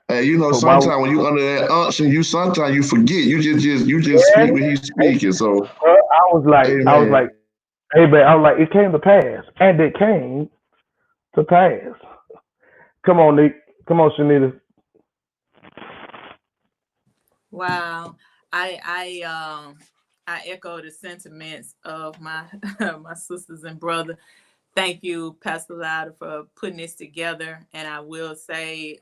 Hey, sometimes when you under that unction, sometimes you forget. You just speak when he's speaking. So I was like, hey, man, I was like, it came to pass, and it came to pass. Come on, Nick. Come on, Shanita. Wow, I echo the sentiments of my my sisters and brother. Thank you, Pastor Louder, for putting this together. And I will say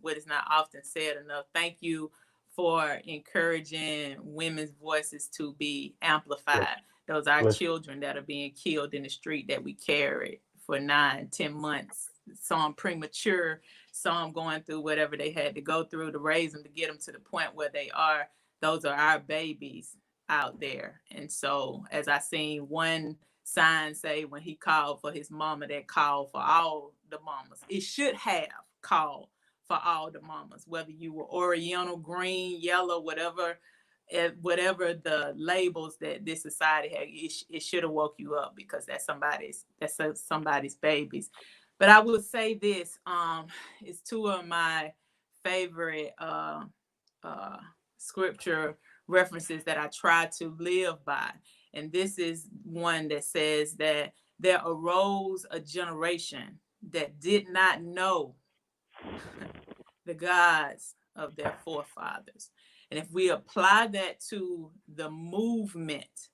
what is not often said enough. Thank you for encouraging women's voices to be amplified. Those are our children that are being killed in the street that we carried for 9-10 months. Some premature, some going through whatever they had to go through to raise them, to get them to the point where they are. Those are our babies out there. And so as I seen one sign say when he called for his mama, that called for all the mamas. It should have called for all the mamas, whether you were Oriental, green, yellow, whatever the labels that this society had. It should have woke you up, because that's somebody's babies. But I will say this, it's two of my favorite scripture references that I try to live by. And this is one that says that there arose a generation that did not know the gods of their forefathers. And if we apply that to the movement,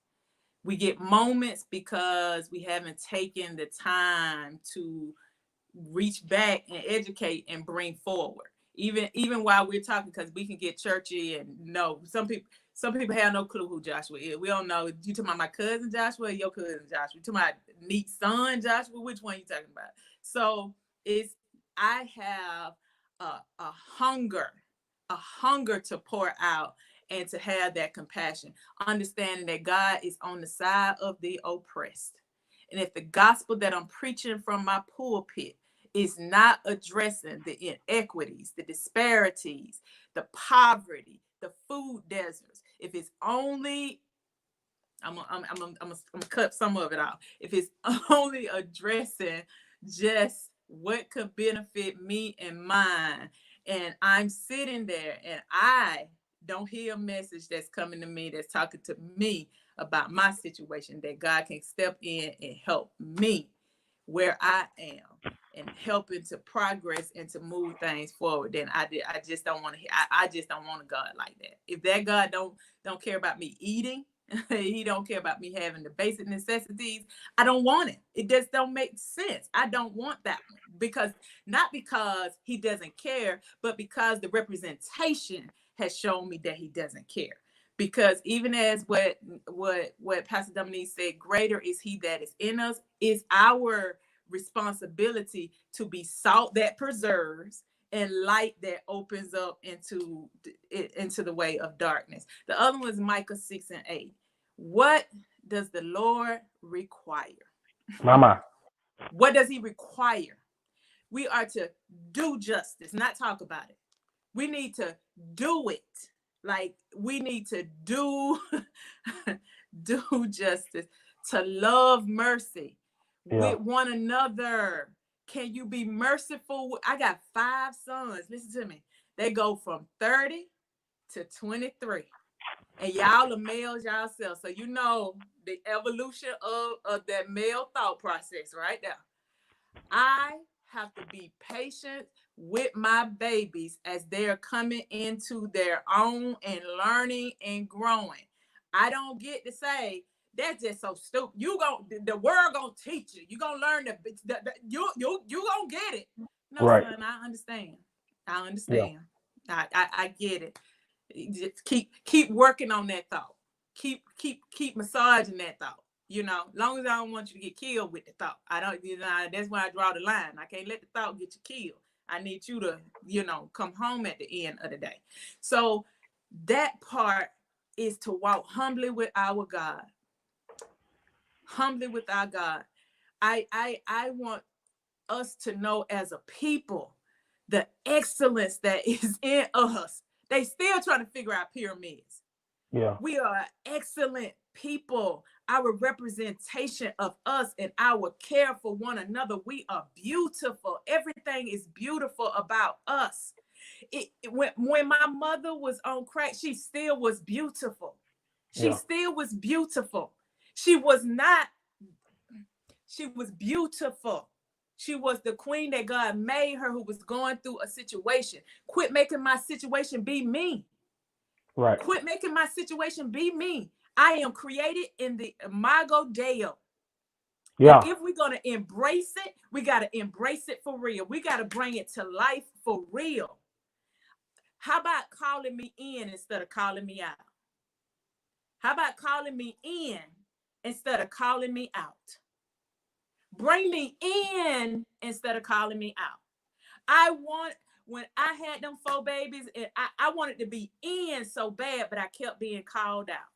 we get moments because we haven't taken the time to reach back and educate and bring forward. Even while we're talking, because we can get churchy and no, some people have no clue who Joshua is. We don't know. You talking about my cousin Joshua or your cousin Joshua? You talking about Neat's son Joshua? Which one you talking about? So I have a hunger to pour out and to have that compassion, understanding that God is on the side of the oppressed. And if the gospel that I'm preaching from my pulpit is not addressing the inequities, the disparities, the poverty, the food deserts, if it's only, I'm gonna cut some of it out. If it's only addressing just what could benefit me and mine, and I'm sitting there and I don't hear a message that's coming to me, that's talking to me about my situation, that God can step in and help me where I am and helping to progress and to move things forward, then I just don't want to. I just don't want a God like that. If that God don't care about me eating, he don't care about me having the basic necessities, I don't want it. It just don't make sense. I don't want that one, not because he doesn't care, but because the representation has shown me that he doesn't care. Because even as what Pastor Dominique said, greater is he that is in us, is our responsibility to be salt that preserves and light that opens up into the way of darkness. The other one is Micah 6:8. What does the Lord require? Mama. What does he require? We are to do justice, not talk about it. We need to do it. Like, we need to do justice, to love mercy with one another. Can you be merciful? I got 5 sons. Listen to me. They go from 30 to 23. And y'all are males yourselves. So you know the evolution of that male thought process right there. I have to be patient with my babies as they're coming into their own and learning and growing. I don't get to say, that's just so stupid. The world gonna teach you. You gonna learn you gonna get it. No, right. Son, I understand. Yeah. I get it. Just keep working on that thought. Keep massaging that thought. You know, long as I don't want you to get killed with the thought. I don't, that's why I draw the line. I can't let the thought get you killed. I need you to, come home at the end of the day. So that part is to walk humbly with our God. Humbly with our God. I want us to know as a people the excellence that is in us. They still trying to figure out pyramids. Yeah. We are excellent people. Our representation of us and our care for one another. We are beautiful. Everything is beautiful about us. When my mother was on crack, she still was beautiful. She still was beautiful. She was beautiful. She was the queen that God made her, who was going through a situation. Quit making my situation be me. Right. Quit making my situation be me. I am created in the Imago Dei. Yeah. And if we're going to embrace it, we got to embrace it for real. We got to bring it to life for real. How about calling me in instead of calling me out? How about calling me in instead of calling me out? Bring me in instead of calling me out. When I had them 4 babies, and I wanted to be in so bad, but I kept being called out.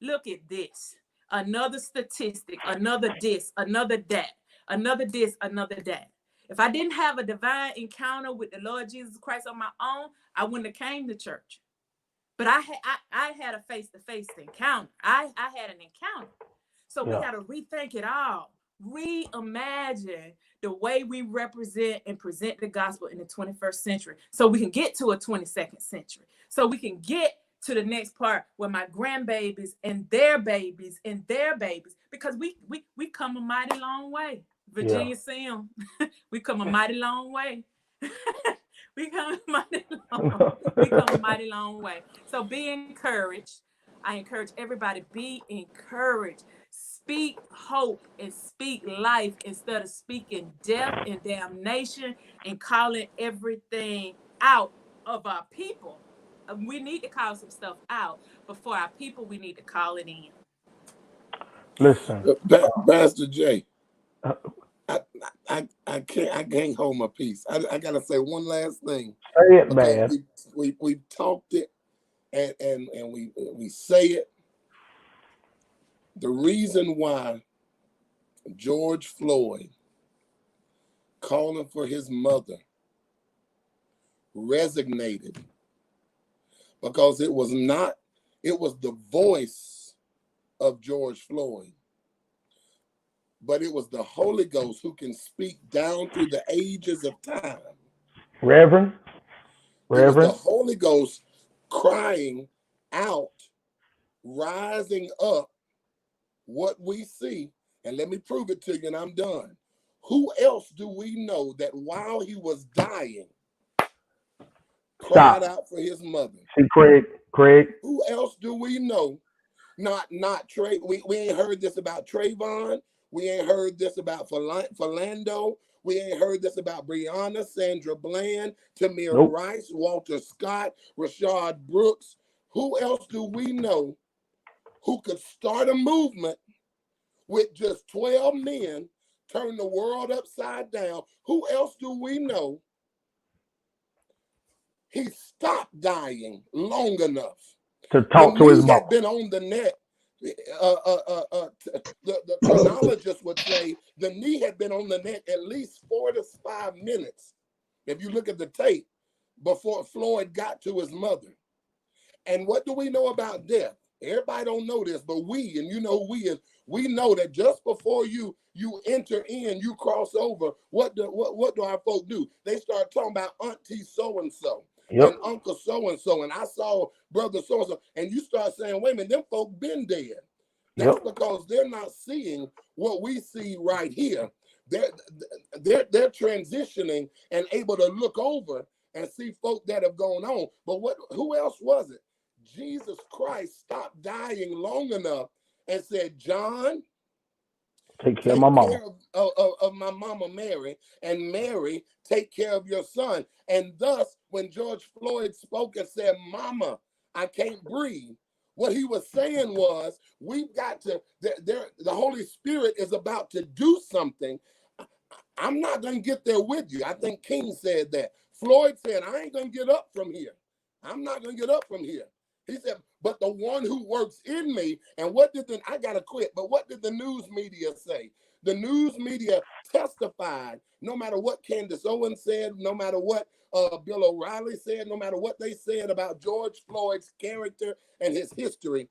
Look at this. Another statistic, another this, another that, another this, another that. If I didn't have a divine encounter with the Lord Jesus Christ on my own, I wouldn't have came to church. But I had a face-to-face encounter. I had an encounter. So we got to rethink it all. Reimagine the way we represent and present the gospel in the 21st century so we can get to a 22nd century. So we can get to the next part where my grandbabies and their babies and their babies, because we come a mighty long way. Virginia Sim, we come a mighty long way. We come a mighty long way. So be encouraged. I encourage everybody, be encouraged. Speak hope and speak life instead of speaking death and damnation and calling everything out of our people. We need to call some stuff out, but for our people, we need to call it in. Listen, Pastor Jay, I can't hold my peace. I gotta say one last thing. Say it, man. We talked it and we say it. The reason why George Floyd calling for his mother resonated, because it was the voice of George Floyd, but it was the Holy Ghost who can speak down through the ages of time. Reverend. It was the Holy Ghost crying out, rising up what we see. And let me prove it to you and I'm done. Who else do we know that while he was dying cried out for his mother? See, Craig. Who else do we know? Not Trey. We ain't heard this about Trayvon. We ain't heard this about Philando. We ain't heard this about Breonna, Sandra Bland, Tamir Rice, Walter Scott, Rashad Brooks. Who else do we know who could start a movement with just 12 men, turn the world upside down? Who else do we know? He stopped dying long enough to talk to his mom. Had been on the net. The chronologist would say the knee had been on the net at least 4 to 5 minutes, if you look at the tape, before Floyd got to his mother. And what do we know about death? Everybody don't know this, but we, and you know we is, we know that just before you enter in, you cross over, what do our folk do? They start talking about auntie so-and-so. Yep. And uncle so-and-so, and I saw brother so-and-so, and you start saying, wait a minute, them folk been dead. That's because they're not seeing what we see right here. They're transitioning and able to look over and see folk that have gone on. But who else was it? Jesus Christ stopped dying long enough and said, John, take care of my mama. Of my mama Mary, and Mary, take care of your son. And thus, when George Floyd spoke and said, Mama, I can't breathe, what he was saying was, we've got to, the Holy Spirit is about to do something. I'm not going to get there with you. I think King said that. Floyd said, I ain't going to get up from here. I'm not going to get up from here. He said, but the one who works in me, and I got to quit, but what did the news media say? The news media testified, no matter what Candace Owens said, no matter what Bill O'Reilly said, no matter what they said about George Floyd's character and his history,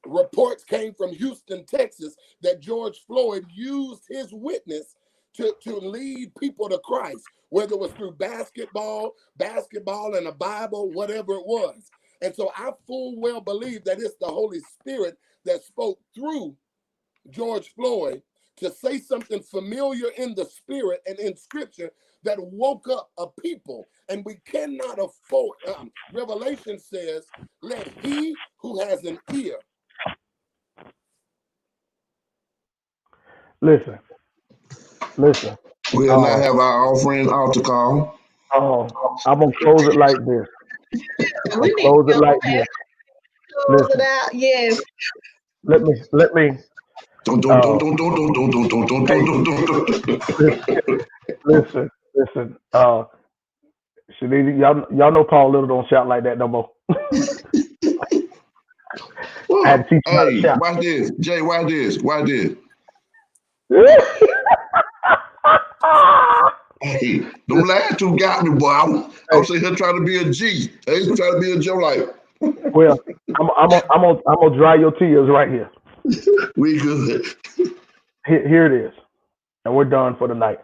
reports came from Houston, Texas, that George Floyd used his witness to lead people to Christ, whether it was through basketball and a Bible, whatever it was. And so I full well believe that it's the Holy Spirit that spoke through George Floyd to say something familiar in the spirit and in scripture that woke up a people. And we cannot afford, Revelation says, let he who has an ear. Listen. We'll not have our offering altar call. I'm going to close it like this. We need close to it like this. Close it out. Yes. Let me. Listen. Shanita, y'all know Paul Little don't shout like that no more. Hey, watch this. Jay, watch this. Hey, them last two got me, boy. I'm sitting here trying to be a G. I ain't trying to be a Joe. Like, Well, I'm gonna dry your tears right here. we good. Here it is, and we're done for the night.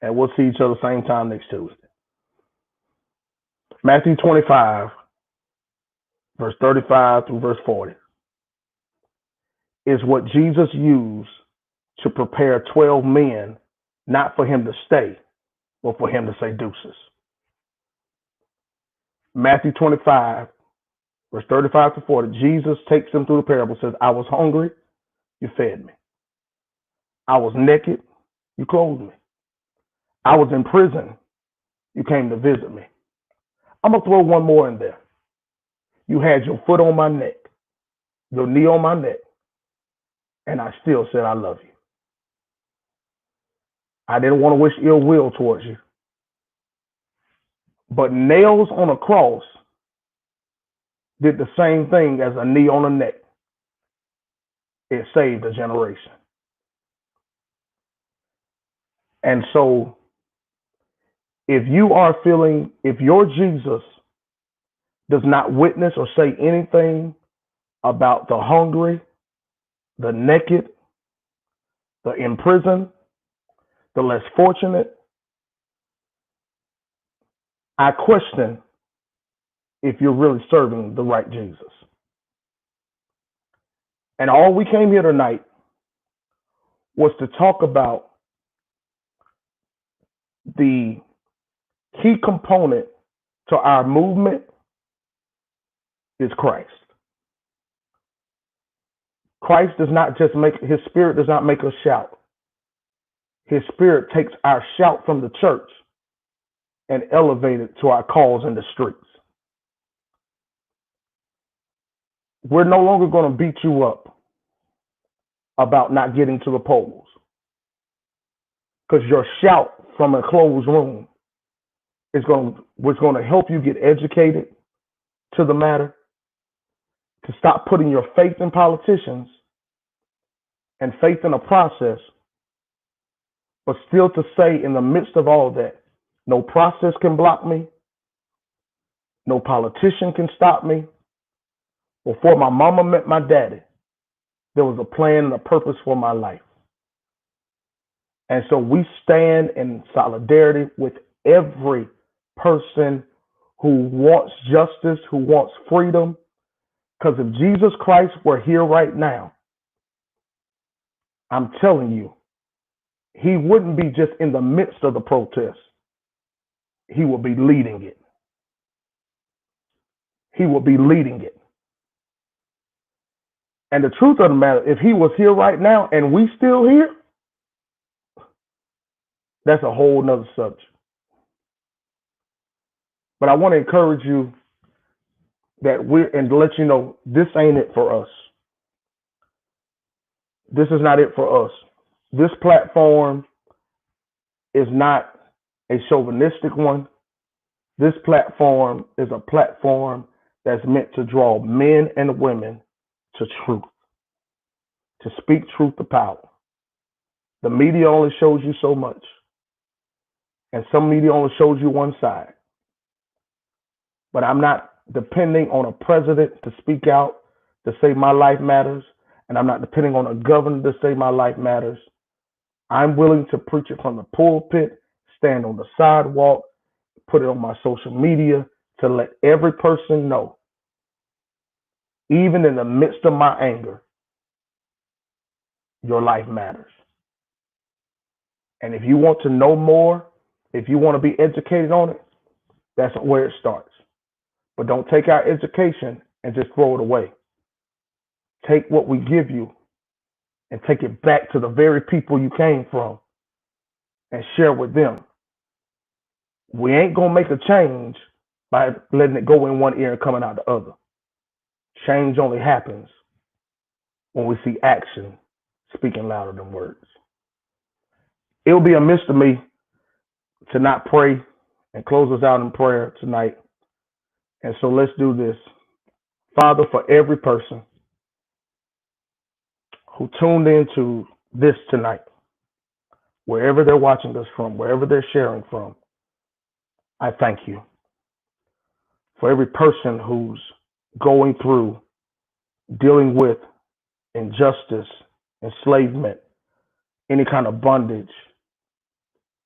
And we'll see each other same time next Tuesday. Matthew 25, verse 35 through verse 40, is what Jesus used to prepare 12 men, not for him to stay, but for him to say deuces. Matthew 25, verse 35 to 40, Jesus takes them through the parable, says, I was hungry, you fed me. I was naked, you clothed me. I was in prison, you came to visit me. I'm going to throw one more in there. You had your foot on my neck, your knee on my neck, and I still said, I love you. I didn't want to wish ill will towards you. But nails on a cross did the same thing as a knee on a neck. It saved a generation. And so, if you are feeling, if your Jesus does not witness or say anything about the hungry, the naked, the imprisoned, the less fortunate, I question if you're really serving the right Jesus. And all we came here tonight was to talk about the key component to our movement is Christ. Christ does not just make, his spirit does not make us shout. His spirit takes our shout from the church and elevate it to our calls in the streets. We're no longer going to beat you up about not getting to the polls, because your shout from a closed room is going to help you get educated to the matter, to stop putting your faith in politicians and faith in a process, but still to say in the midst of all that, no process can block me, no politician can stop me. Before my mama met my daddy, there was a plan and a purpose for my life. And so we stand in solidarity with every person who wants justice, who wants freedom. Because if Jesus Christ were here right now, I'm telling you, he wouldn't be just in the midst of the protest. He would be leading it. He would be leading it. And the truth of the matter, if he was here right now and we still here, that's a whole nother subject. But I want to encourage you that and to let you know, this ain't it for us. This is not it for us. This platform is not a chauvinistic one. This platform is a platform that's meant to draw men and women to truth, to speak truth to power. The media only shows you so much, and some media only shows you one side. But I'm not depending on a president to speak out, to say my life matters, and I'm not depending on a governor to say my life matters. I'm willing to preach it from the pulpit, stand on the sidewalk, put it on my social media to let every person know, even in the midst of my anger, your life matters. And if you want to know more, if you want to be educated on it, that's where it starts. But don't take our education and just throw it away. Take what we give you and take it back to the very people you came from and share with them. We ain't going to make a change by letting it go in one ear and coming out the other. Change only happens when we see action speaking louder than words. It'll be amiss to me to not pray and close us out in prayer tonight. And so let's do this. Father, for every person who tuned into this tonight, wherever they're watching us from, wherever they're sharing from, I thank you. For every person who's going through, dealing with injustice, enslavement, any kind of bondage,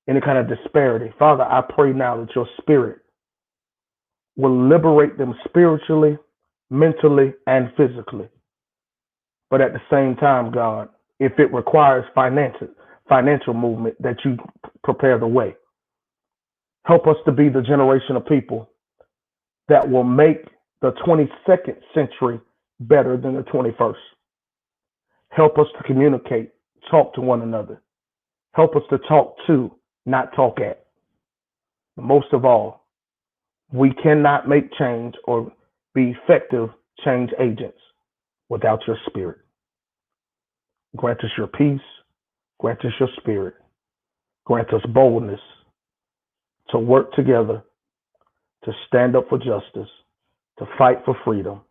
any kind of disparity, Father, I pray now that your spirit will liberate them spiritually, mentally, and physically. But at the same time, God, if it requires financial movement, that you prepare the way. Help us to be the generation of people that will make the 22nd century better than the 21st. Help us to communicate, talk to one another. Help us to talk to, not talk at. Most of all, we cannot make change or be effective change agents without your spirit. Grant us your peace. Grant us your spirit. Grant us boldness to work together, to stand up for justice, to fight for freedom,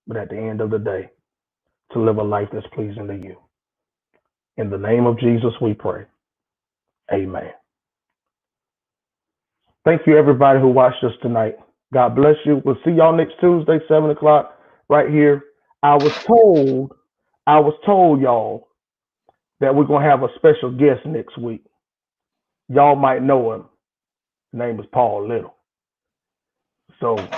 but at the end of the day, to live a life that's pleasing to you. In the name of Jesus, we pray. Amen. Thank you, everybody who watched us tonight. God bless you. We'll see y'all next Tuesday, 7 o'clock, right here. I was told, y'all, that we're going to have a special guest next week. Y'all might know him. His name is Paul Little. So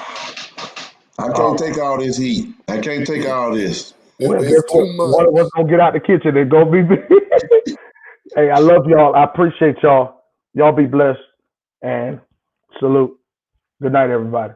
I can't take all this heat. I can't take all this. well, guess It's too what? One of much. us gonna get out the kitchen and go be. Hey, I love y'all. I appreciate y'all. Y'all be blessed and salute. Good night, everybody.